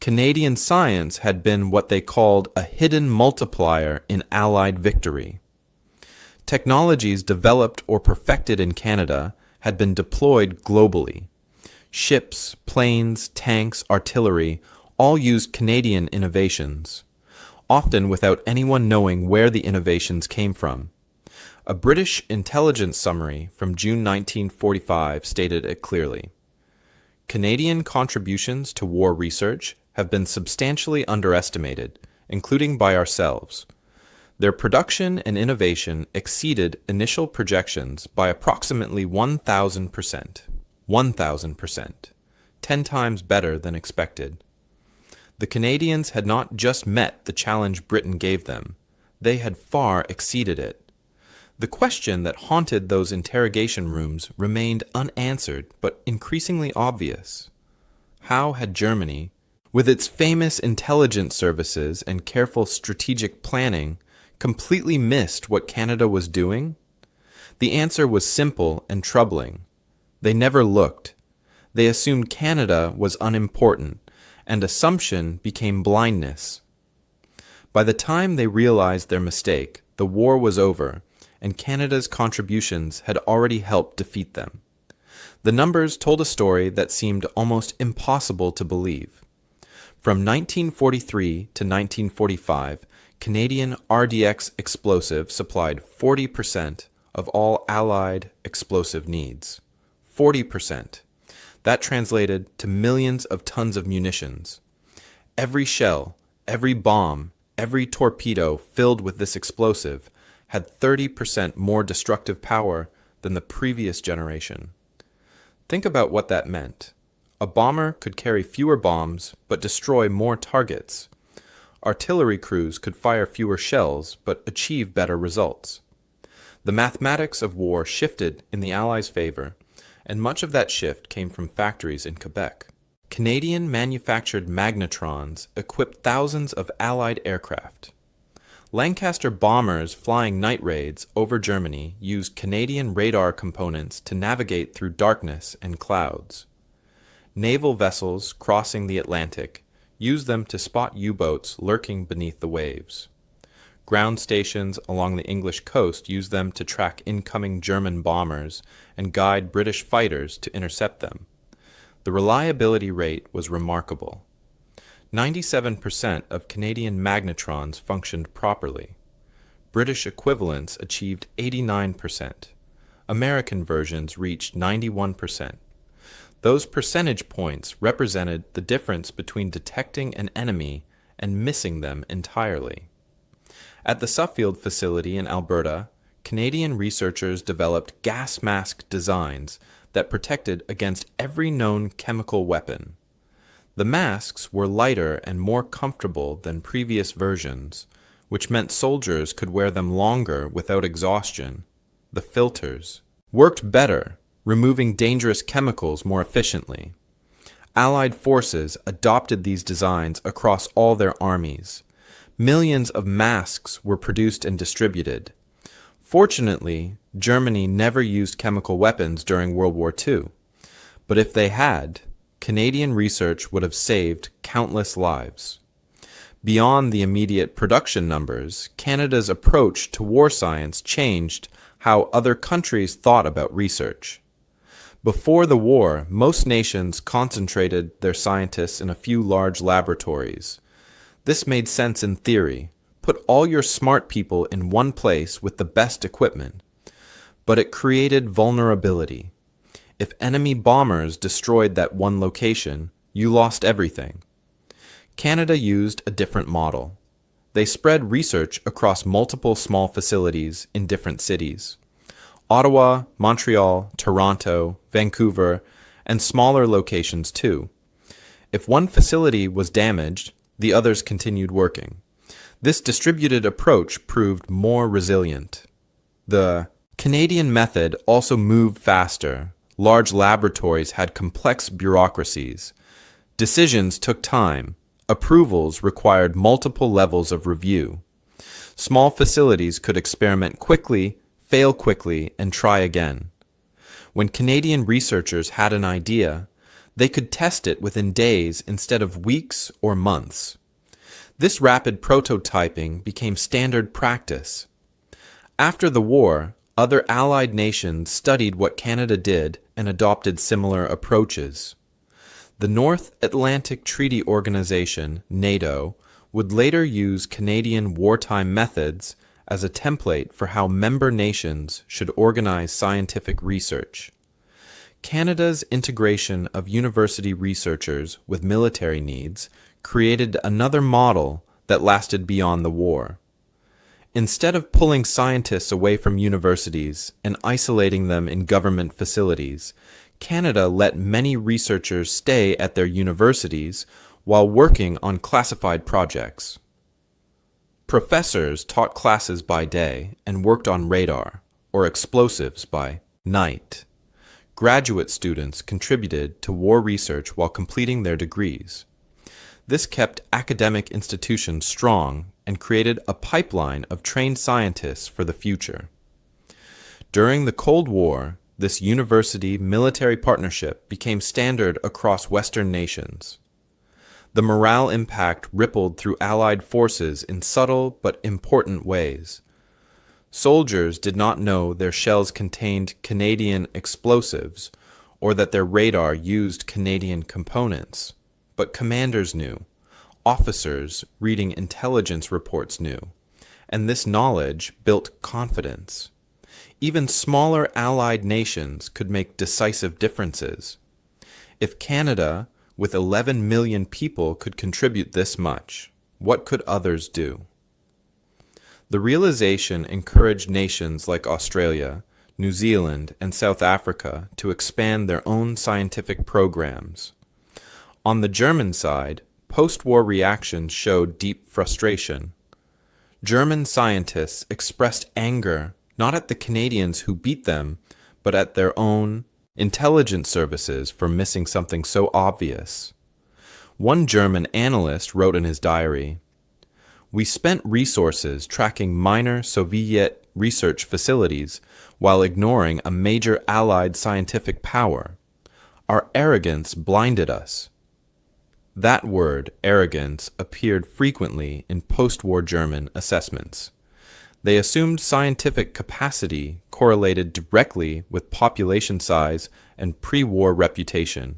Canadian science had been what they called a hidden multiplier in Allied victory. Technologies developed or perfected in Canada had been deployed globally. Ships, planes, tanks, artillery all used Canadian innovations, often without anyone knowing where the innovations came from. A British intelligence summary from June 1945 stated it clearly. Canadian contributions to war research have been substantially underestimated, including by ourselves. Their production and innovation exceeded initial projections by approximately 1,000%. 1,000%. 10 times better than expected. The Canadians had not just met the challenge Britain gave them, they had far exceeded it. The question that haunted those interrogation rooms remained unanswered but increasingly obvious. How had Germany, with its famous intelligence services and careful strategic planning, completely missed what Canada was doing? The answer was simple and troubling. They never looked. They assumed Canada was unimportant, and assumption became blindness. By the time they realized their mistake, the war was over, and Canada's contributions had already helped defeat them. The numbers told a story that seemed almost impossible to believe. From 1943 to 1945, Canadian RDX explosive supplied 40% of all Allied explosive needs. 40%. That translated to millions of tons of munitions. Every shell, every bomb, every torpedo filled with this explosive had 30% more destructive power than the previous generation. Think about what that meant. A bomber could carry fewer bombs but destroy more targets. Artillery crews could fire fewer shells but achieve better results. The mathematics of war shifted in the Allies' favor, and much of that shift came from factories in Quebec. Canadian manufactured magnetrons equipped thousands of Allied aircraft. Lancaster bombers flying night raids over Germany used Canadian radar components to navigate through darkness and clouds. Naval vessels crossing the Atlantic used them to spot U-boats lurking beneath the waves. Ground stations along the English coast used them to track incoming German bombers and guide British fighters to intercept them. The reliability rate was remarkable. 97% of Canadian magnetrons functioned properly. British equivalents achieved 89%. American versions reached 91%. Those percentage points represented the difference between detecting an enemy and missing them entirely. At the Suffield facility in Alberta, Canadian researchers developed gas mask designs that protected against every known chemical weapon. The masks were lighter and more comfortable than previous versions, which meant soldiers could wear them longer without exhaustion. The filters worked better, removing dangerous chemicals more efficiently. Allied forces adopted these designs across all their armies. Millions of masks were produced and distributed. Fortunately, Germany never used chemical weapons during World War II, but if they had, Canadian research would have saved countless lives. Beyond the immediate production numbers, Canada's approach to war science changed how other countries thought about research. Before the war, most nations concentrated their scientists in a few large laboratories. This made sense in theory. Put all your smart people in one place with the best equipment. But it created vulnerability. If enemy bombers destroyed that one location, you lost everything. Canada used a different model. They spread research across multiple small facilities in different cities. Ottawa, Montreal, Toronto, Vancouver, and smaller locations too. If one facility was damaged, the others continued working. This distributed approach proved more resilient. The Canadian method also moved faster. Large laboratories had complex bureaucracies. Decisions took time. Approvals required multiple levels of review. Small facilities could experiment quickly, fail quickly, and try again. When Canadian researchers had an idea, they could test it within days instead of weeks or months. This rapid prototyping became standard practice. After the war, other Allied nations studied what Canada did and adopted similar approaches. The North Atlantic Treaty Organization, NATO, would later use Canadian wartime methods as a template for how member nations should organize scientific research. Canada's integration of university researchers with military needs created another model that lasted beyond the war. Instead of pulling scientists away from universities and isolating them in government facilities, Canada let many researchers stay at their universities while working on classified projects. Professors taught classes by day and worked on radar, or explosives, by night. Graduate students contributed to war research while completing their degrees. This kept academic institutions strong and created a pipeline of trained scientists for the future. During the Cold War, this university-military partnership became standard across Western nations. The morale impact rippled through Allied forces in subtle but important ways. Soldiers did not know their shells contained Canadian explosives or that their radar used Canadian components, but commanders knew. officers reading intelligence reports knew, and this knowledge built confidence. Even smaller allied nations could make decisive differences. If Canada, with 11 million people, could contribute this much, what could others do? The realization encouraged nations like Australia, New Zealand, and South Africa to expand their own scientific programs. On the German side, post-war reactions showed deep frustration. German scientists expressed anger not at the Canadians who beat them, but at their own intelligence services for missing something so obvious. One German analyst wrote in his diary, "We spent resources tracking minor Soviet research facilities while ignoring a major Allied scientific power. Our arrogance blinded us." That word, arrogance, appeared frequently in post-war German assessments. They assumed scientific capacity correlated directly with population size and pre-war reputation.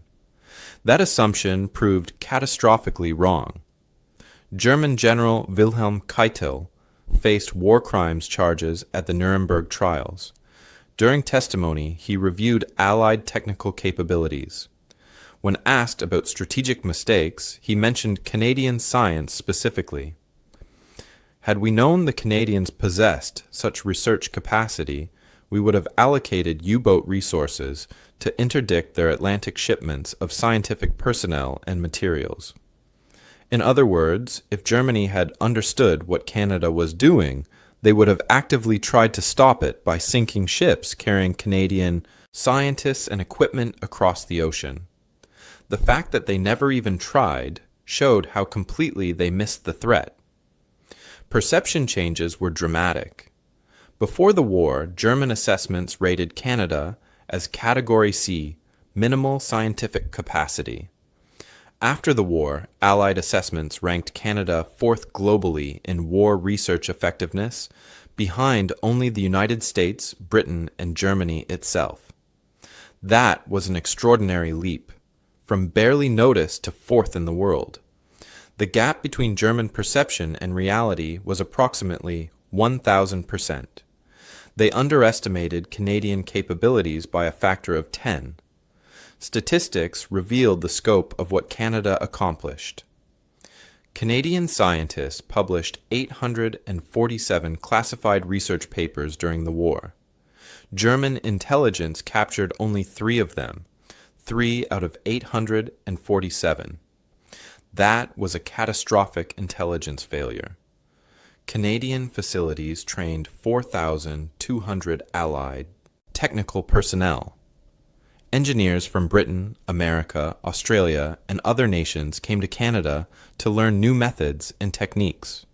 That assumption proved catastrophically wrong. German General Wilhelm Keitel faced war crimes charges at the Nuremberg trials. During testimony, he reviewed Allied technical capabilities. When asked about strategic mistakes, he mentioned Canadian science specifically. Had we known the Canadians possessed such research capacity, we would have allocated U-boat resources to interdict their Atlantic shipments of scientific personnel and materials. In other words, if Germany had understood what Canada was doing, they would have actively tried to stop it by sinking ships carrying Canadian scientists and equipment across the ocean. The fact that they never even tried showed how completely they missed the threat. Perception changes were dramatic. Before the war, German assessments rated Canada as Category C, minimal scientific capacity. After the war, Allied assessments ranked Canada fourth globally in war research effectiveness, behind only the United States, Britain, and Germany itself. That was an extraordinary leap, from barely noticed to fourth in the world. The gap between German perception and reality was approximately 1,000%. They underestimated Canadian capabilities by a factor of 10. Statistics revealed the scope of what Canada accomplished. Canadian scientists published 847 classified research papers during the war. German intelligence captured only 3 of them, 3 out of 847. That was a catastrophic intelligence failure. Canadian facilities trained 4,200 Allied technical personnel. Engineers from Britain, America, Australia, and other nations came to Canada to learn new methods and techniques.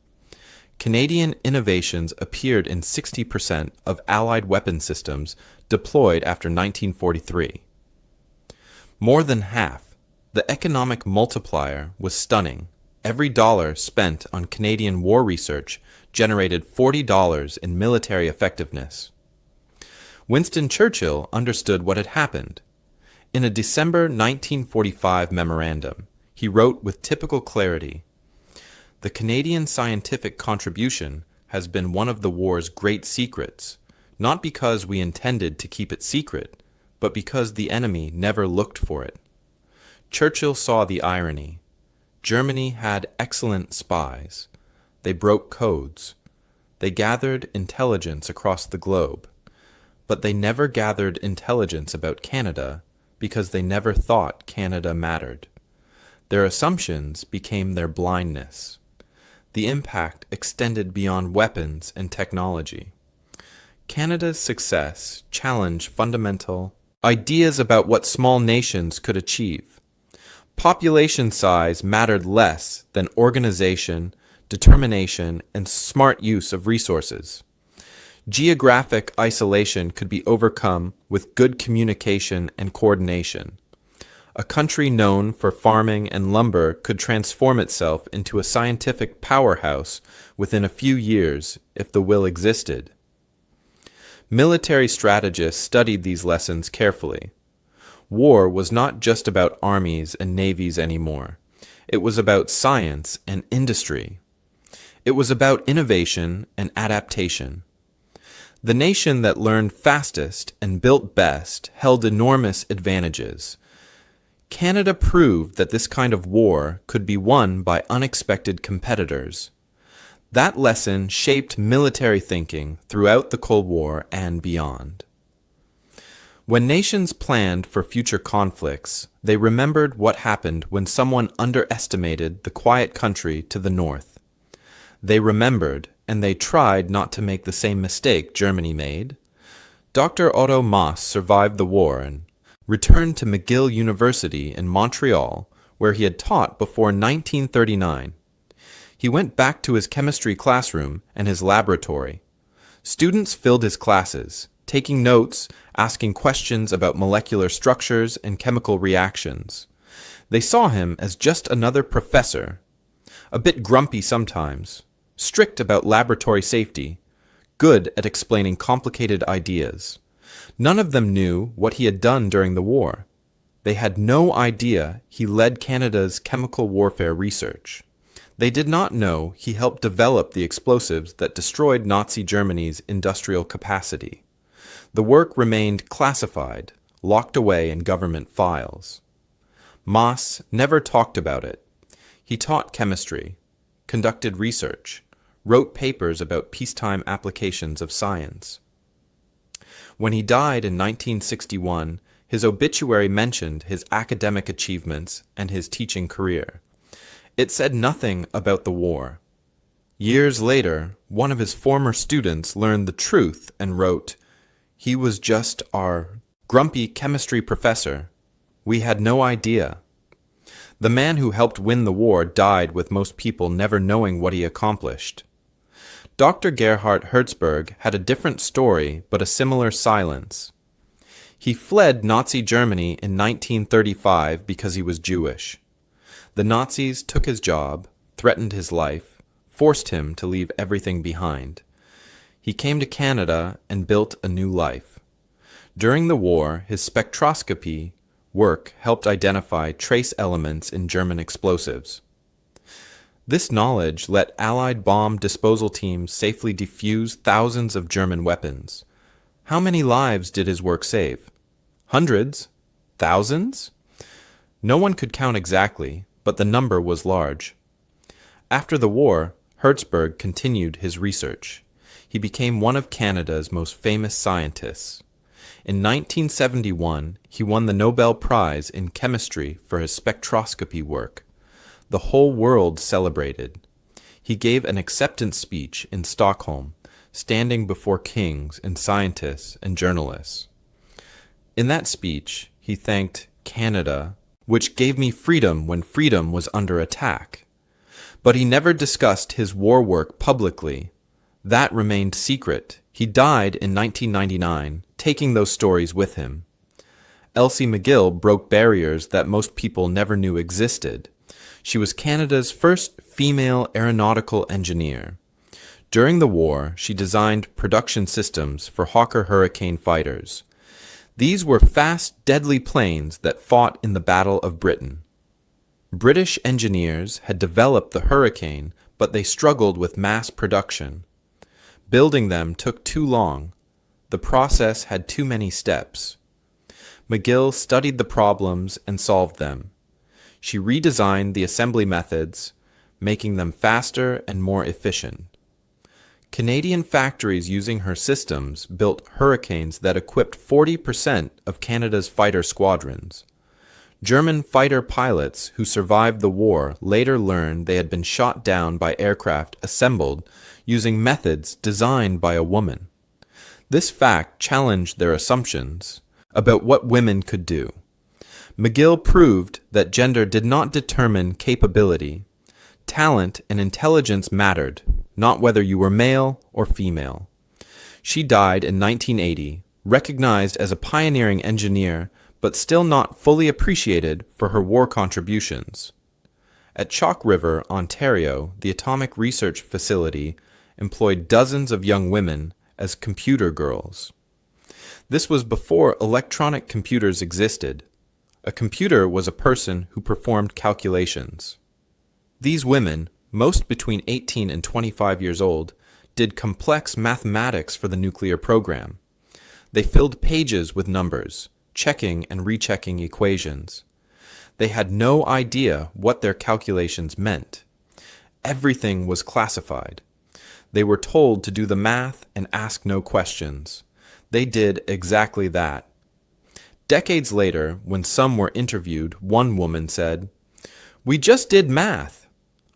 Canadian innovations appeared in 60% of Allied weapon systems deployed after 1943. More than half. The economic multiplier was stunning. Every dollar spent on Canadian war research generated $40 in military effectiveness. Winston Churchill understood what had happened. In a December 1945 memorandum, he wrote with typical clarity, "The Canadian scientific contribution has been one of the war's great secrets, not because we intended to keep it secret, but because the enemy never looked for it." Churchill saw the irony. Germany had excellent spies. They broke codes. They gathered intelligence across the globe. But they never gathered intelligence about Canada because they never thought Canada mattered. Their assumptions became their blindness. The impact extended beyond weapons and technology. Canada's success challenged fundamental ideas about what small nations could achieve. Population size mattered less than organization, determination, and smart use of resources. Geographic isolation could be overcome with good communication and coordination. A country known for farming and lumber could transform itself into a scientific powerhouse within a few years if the will existed. Military strategists studied these lessons carefully. War was not just about armies and navies anymore. It was about science and industry. It was about innovation and adaptation. The nation that learned fastest and built best held enormous advantages. Canada proved that this kind of war could be won by unexpected competitors. That lesson shaped military thinking throughout the Cold War and beyond. When nations planned for future conflicts, they remembered what happened when someone underestimated the quiet country to the north. They remembered, and they tried not to make the same mistake Germany made. Dr. Otto Maass survived the war and returned to McGill University in Montreal, where he had taught before 1939. He went back to his chemistry classroom and his laboratory. Students filled his classes, taking notes, asking questions about molecular structures and chemical reactions. They saw him as just another professor, a bit grumpy sometimes, strict about laboratory safety, good at explaining complicated ideas. None of them knew what he had done during the war. They had no idea he led Canada's chemical warfare research. They did not know he helped develop the explosives that destroyed Nazi Germany's industrial capacity. The work remained classified, locked away in government files. Maass never talked about it. He taught chemistry, conducted research, wrote papers about peacetime applications of science. When he died in 1961, his obituary mentioned his academic achievements and his teaching career. It said nothing about the war. Years later, one of his former students learned the truth and wrote, "He was just our grumpy chemistry professor. We had no idea." The man who helped win the war died with most people never knowing what he accomplished. Dr. Gerhard Herzberg had a different story but a similar silence. He fled Nazi Germany in 1935 because he was Jewish. The Nazis took his job, threatened his life, forced him to leave everything behind. He came to Canada and built a new life. During the war, his spectroscopy work helped identify trace elements in German explosives. This knowledge let Allied bomb disposal teams safely defuse thousands of German weapons. How many lives did his work save? Hundreds? Thousands? No one could count exactly, but the number was large. After the war, Herzberg continued his research. He became one of Canada's most famous scientists. In 1971, he won the Nobel Prize in Chemistry for his spectroscopy work. The whole world celebrated. He gave an acceptance speech in Stockholm, standing before kings and scientists and journalists. In that speech, he thanked Canada, which gave me freedom when freedom was under attack. But he never discussed his war work publicly. That remained secret. He died in 1999, taking those stories with him. Elsie McGill broke barriers that most people never knew existed. She was Canada's first female aeronautical engineer. During the war, she designed production systems for Hawker Hurricane fighters. These were fast, deadly planes that fought in the Battle of Britain. British engineers had developed the Hurricane, but they struggled with mass production. Building them took too long. The process had too many steps. McGill studied the problems and solved them. She redesigned the assembly methods, making them faster and more efficient. Canadian factories using her systems built Hurricanes that equipped 40% of Canada's fighter squadrons. German fighter pilots who survived the war later learned they had been shot down by aircraft assembled using methods designed by a woman. This fact challenged their assumptions about what women could do. McGill proved that gender did not determine capability. Talent and intelligence mattered, not whether you were male or female. She died in 1980, recognized as a pioneering engineer, but still not fully appreciated for her war contributions. At Chalk River, Ontario, the Atomic Research Facility employed dozens of young women as computer girls. This was before electronic computers existed. A computer was a person who performed calculations. These women, most between 18 and 25 years old, did complex mathematics for the nuclear program. They filled pages with numbers, checking and rechecking equations. They had no idea what their calculations meant. Everything was classified. They were told to do the math and ask no questions. They did exactly that. Decades later, when some were interviewed, one woman said, "We just did math.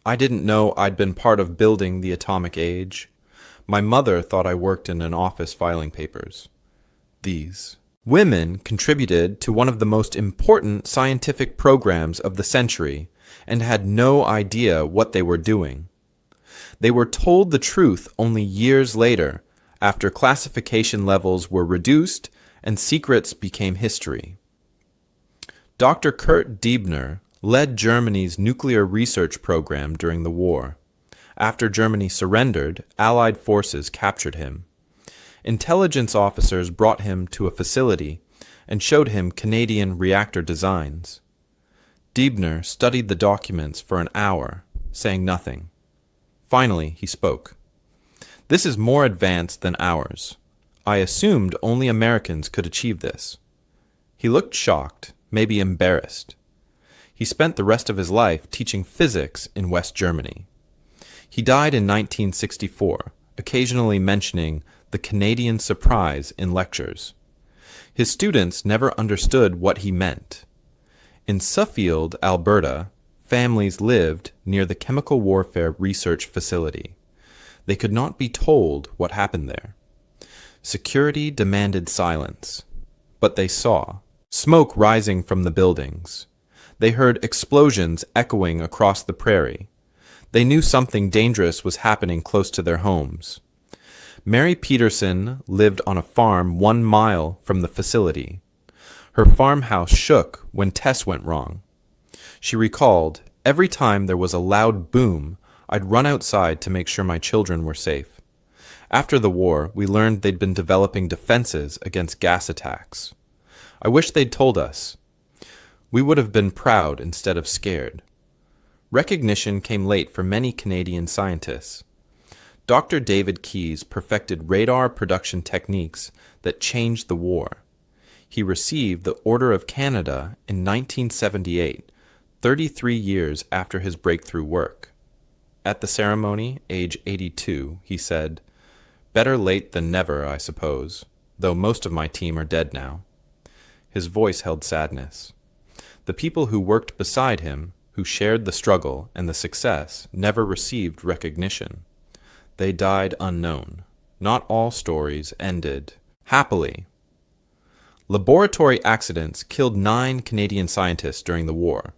I didn't know I'd been part of building the atomic age. My mother thought I worked in an office filing papers." These women contributed to one of the most important scientific programs of the century and had no idea what they were doing. They were told the truth only years later, after classification levels were reduced and secrets became history. Dr. Kurt Diebner led Germany's nuclear research program during the war. After Germany surrendered, Allied forces captured him. Intelligence officers brought him to a facility and showed him Canadian reactor designs. Diebner studied the documents for an hour, saying nothing. Finally, he spoke. "This is more advanced than ours. I assumed only Americans could achieve this." He looked shocked, maybe embarrassed. He spent the rest of his life teaching physics in West Germany. He died in 1964, occasionally mentioning the Canadian surprise in lectures. His students never understood what he meant. In Suffield, Alberta, families lived near the chemical warfare research facility. They could not be told what happened there. Security demanded silence, but they saw smoke rising from the buildings. They heard explosions echoing across the prairie. They knew something dangerous was happening close to their homes. Mary Peterson lived on a farm 1 mile from the facility. Her farmhouse shook when tests went wrong. She recalled, "Every time there was a loud boom, I'd run outside to make sure my children were safe." After the war, we learned they'd been developing defenses against gas attacks. "I wish they'd told us. We would have been proud instead of scared." Recognition came late for many Canadian scientists. Dr. David Keyes perfected radar production techniques that changed the war. He received the Order of Canada in 1978, 33 years after his breakthrough work. At the ceremony, age 82, he said, "Better late than never, I suppose, though most of my team are dead now." His voice held sadness. The people who worked beside him, who shared the struggle and the success, never received recognition. They died unknown. Not all stories ended happily. Laboratory accidents killed 9 Canadian scientists during the war.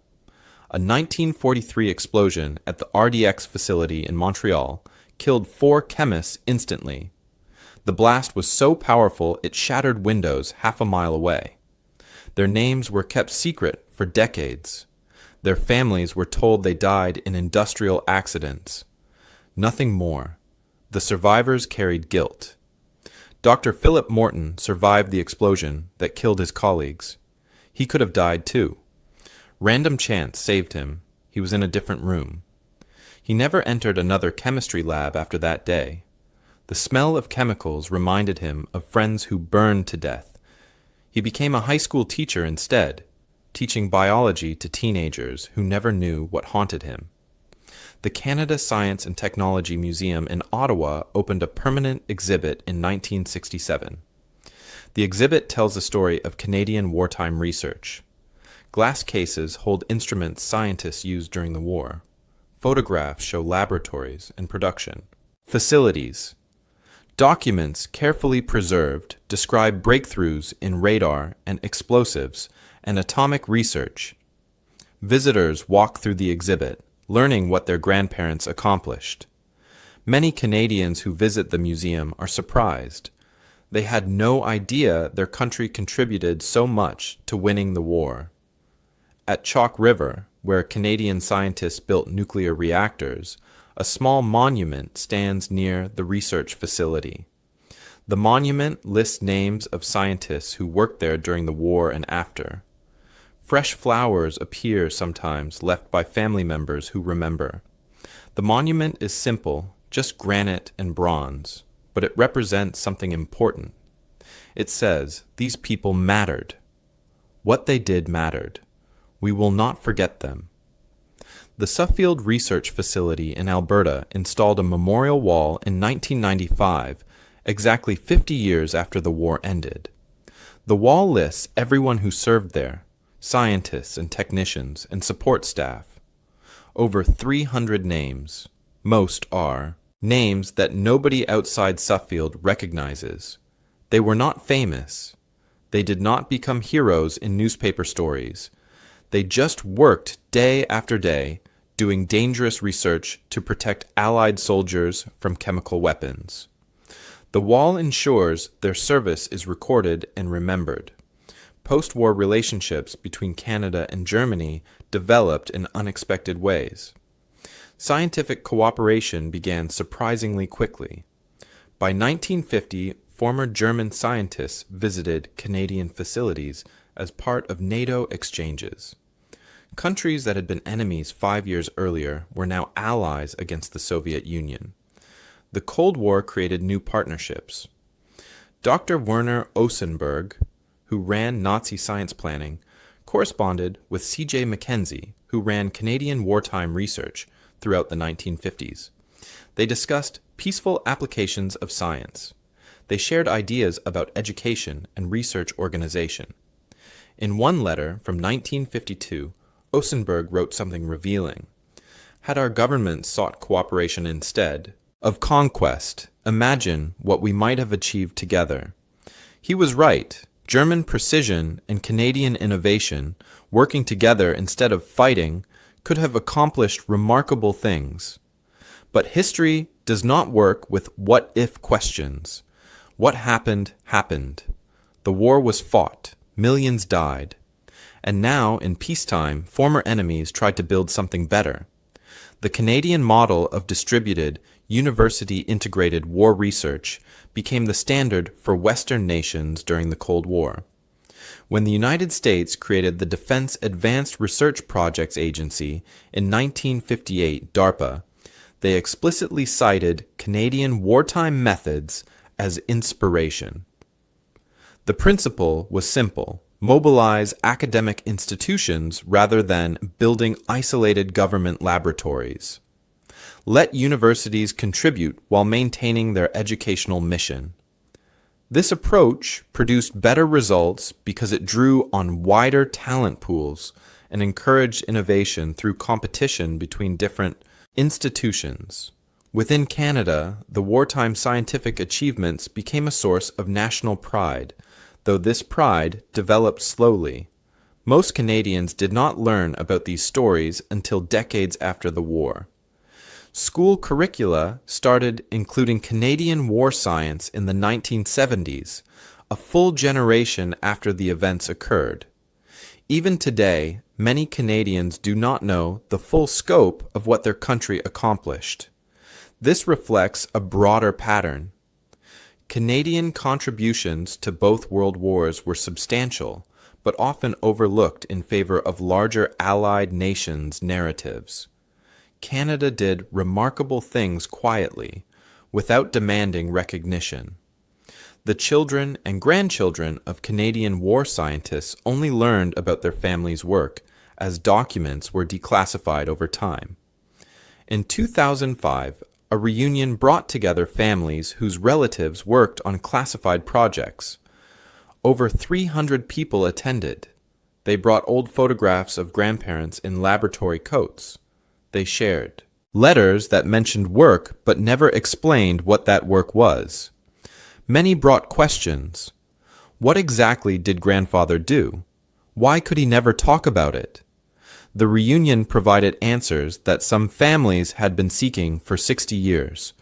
A 1943 explosion at the RDX facility in Montreal killed 4 chemists instantly. The blast was so powerful it shattered windows half a mile away. Their names were kept secret for decades. Their families were told they died in industrial accidents. Nothing more. The survivors carried guilt. Dr. Philip Morton survived the explosion that killed his colleagues. He could have died too. Random chance saved him. He was in a different room. He never entered another chemistry lab after that day. The smell of chemicals reminded him of friends who burned to death. He became a high school teacher instead, teaching biology to teenagers who never knew what haunted him. The Canada Science and Technology Museum in Ottawa opened a permanent exhibit in 1967. The exhibit tells the story of Canadian wartime research. Glass cases hold instruments scientists used during the war. Photographs show laboratories and production. Facilities. Documents carefully preserved describe breakthroughs in radar and explosives and atomic research. Visitors walk through the exhibit, learning what their grandparents accomplished. Many Canadians who visit the museum are surprised. They had no idea their country contributed so much to winning the war. At Chalk River, where Canadian scientists built nuclear reactors, a small monument stands near the research facility. The monument lists names of scientists who worked there during the war and after. Fresh flowers appear sometimes, left by family members who remember. The monument is simple, just granite and bronze, but it represents something important. It says, these people mattered. What they did mattered. We will not forget them. The Suffield Research Facility in Alberta installed a memorial wall in 1995, exactly 50 years after the war ended. The wall lists everyone who served there, scientists and technicians and support staff. Over 300 names. Most are names that nobody outside Suffield recognizes. They were not famous. They did not become heroes in newspaper stories. They just worked day after day, doing dangerous research to protect Allied soldiers from chemical weapons. The wall ensures their service is recorded and remembered. Post-war relationships between Canada and Germany developed in unexpected ways. Scientific cooperation began surprisingly quickly. By 1950, former German scientists visited Canadian facilities as part of NATO exchanges. Countries that had been enemies 5 years earlier were now allies against the Soviet Union. The Cold War created new partnerships. Dr. Werner Osenberg, who ran Nazi science planning, corresponded with C.J. Mackenzie, who ran Canadian wartime research throughout the 1950s. They discussed peaceful applications of science. They shared ideas about education and research organization. In one letter from 1952, Osenberg wrote something revealing. Had our government sought cooperation instead of conquest, imagine what we might have achieved together. He was right. German precision and Canadian innovation, working together instead of fighting, could have accomplished remarkable things. But history does not work with what-if questions. What happened, happened. The war was fought. Millions died. And now, in peacetime, former enemies tried to build something better. The Canadian model of distributed, university-integrated war research became the standard for Western nations during the Cold War. When the United States created the Defense Advanced Research Projects Agency in 1958, DARPA, they explicitly cited Canadian wartime methods as inspiration. The principle was simple: mobilize academic institutions rather than building isolated government laboratories. Let universities contribute while maintaining their educational mission. This approach produced better results because it drew on wider talent pools and encouraged innovation through competition between different institutions. Within Canada, the wartime scientific achievements became a source of national pride, though this pride developed slowly. Most Canadians did not learn about these stories until decades after the war. School curricula started including Canadian war science in the 1970s, a full generation after the events occurred. Even today, many Canadians do not know the full scope of what their country accomplished. This reflects a broader pattern. Canadian contributions to both world wars were substantial, but often overlooked in favor of larger allied nations' narratives. Canada did remarkable things quietly, without demanding recognition. The children and grandchildren of Canadian war scientists only learned about their families' work as documents were declassified over time. In 2005, a reunion brought together families whose relatives worked on classified projects. Over 300 people attended. They brought old photographs of grandparents in laboratory coats. They shared letters that mentioned work but never explained what that work was. Many brought questions. What exactly did grandfather do? Why could he never talk about it? The reunion provided answers that some families had been seeking for 60 years.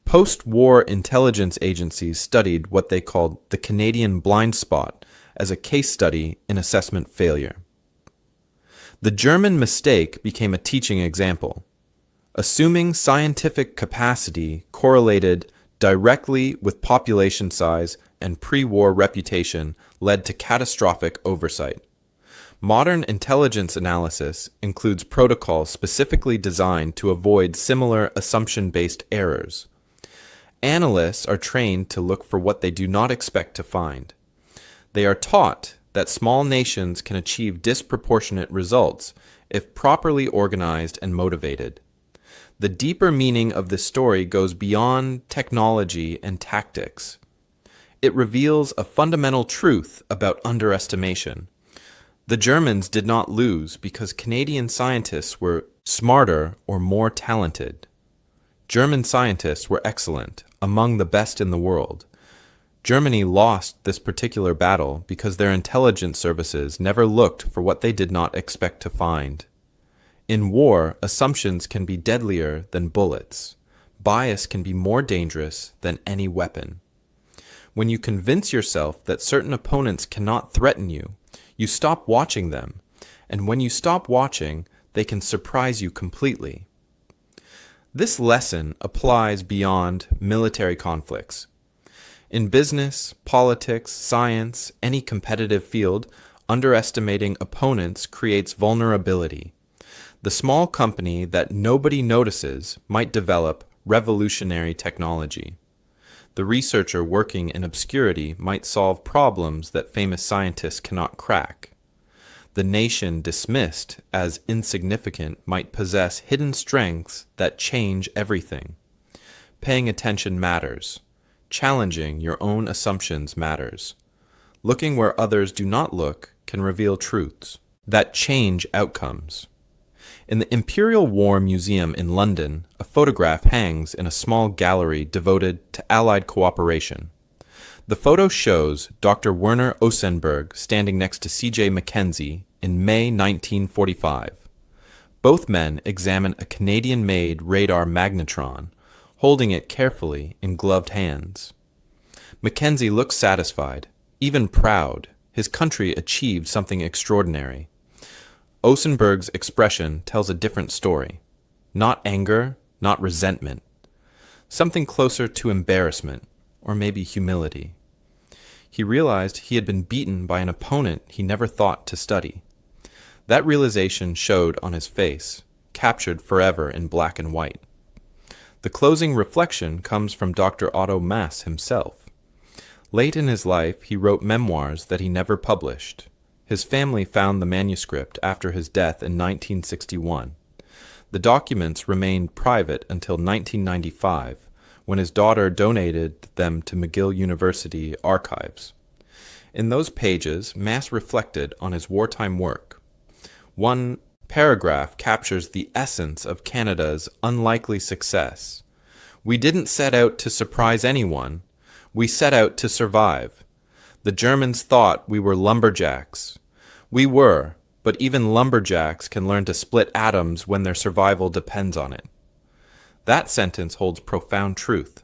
Post-war intelligence agencies studied what they called the Canadian blind spot as a case study in assessment failure. The German mistake became a teaching example. Assuming scientific capacity correlated directly with population size and pre-war reputation led to catastrophic oversight. Modern intelligence analysis includes protocols specifically designed to avoid similar assumption-based errors. Analysts are trained to look for what they do not expect to find. They are taught that small nations can achieve disproportionate results if properly organized and motivated. The deeper meaning of this story goes beyond technology and tactics. It reveals a fundamental truth about underestimation. The Germans did not lose because Canadian scientists were smarter or more talented. German scientists were excellent, among the best in the world. Germany lost this particular battle because their intelligence services never looked for what they did not expect to find. In war, assumptions can be deadlier than bullets. Bias can be more dangerous than any weapon. When you convince yourself that certain opponents cannot threaten you, you stop watching them, and when you stop watching, they can surprise you completely. This lesson applies beyond military conflicts. In business, politics, science, any competitive field, underestimating opponents creates vulnerability. The small company that nobody notices might develop revolutionary technology. The researcher working in obscurity might solve problems that famous scientists cannot crack. The nation dismissed as insignificant might possess hidden strengths that change everything. Paying attention matters. Challenging your own assumptions matters. Looking where others do not look can reveal truths that change outcomes. In the Imperial War Museum in London, a photograph hangs in a small gallery devoted to Allied cooperation. The photo shows Dr. Werner Osenberg standing next to C.J. Mackenzie in May 1945. Both men examine a Canadian-made radar magnetron, holding it carefully in gloved hands. Mackenzie looks satisfied, even proud. His country achieved something extraordinary. Osenberg's expression tells a different story. Not anger, not resentment. Something closer to embarrassment, or maybe humility. He realized he had been beaten by an opponent he never thought to study. That realization showed on his face, captured forever in black and white. The closing reflection comes from Dr. Otto Maass himself. Late in his life, he wrote memoirs that he never published. His family found the manuscript after his death in 1961. The documents remained private until 1995, when his daughter donated them to McGill University archives. In those pages, Maass reflected on his wartime work. One paragraph captures the essence of Canada's unlikely success. We didn't set out to surprise anyone. We set out to survive. The Germans thought we were lumberjacks. We were, but even lumberjacks can learn to split atoms when their survival depends on it. That sentence holds profound truth.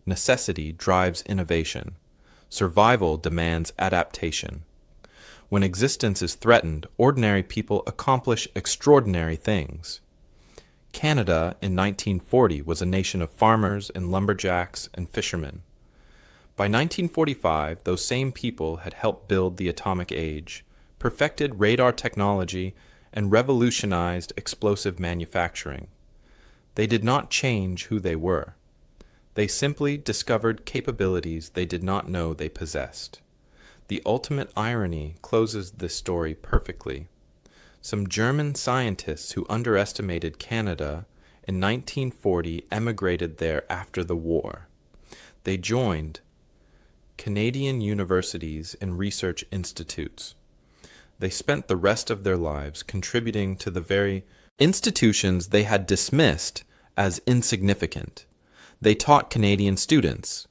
Necessity drives innovation. Survival demands adaptation. When existence is threatened, ordinary people accomplish extraordinary things. Canada in 1940 was a nation of farmers and lumberjacks and fishermen. By 1945, those same people had helped build the atomic age, perfected radar technology, and revolutionized explosive manufacturing. They did not change who they were. They simply discovered capabilities they did not know they possessed. The ultimate irony closes this story perfectly. Some German scientists who underestimated Canada in 1940 emigrated there after the war. They joined Canadian universities and research institutes. They spent the rest of their lives contributing to the very institutions they had dismissed as insignificant. They taught Canadian students.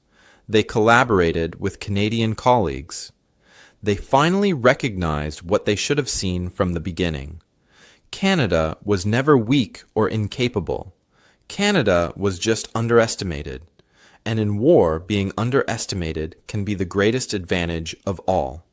They collaborated with Canadian colleagues. They finally recognized what they should have seen from the beginning. Canada was never weak or incapable. Canada was just underestimated. And in war, being underestimated can be the greatest advantage of all.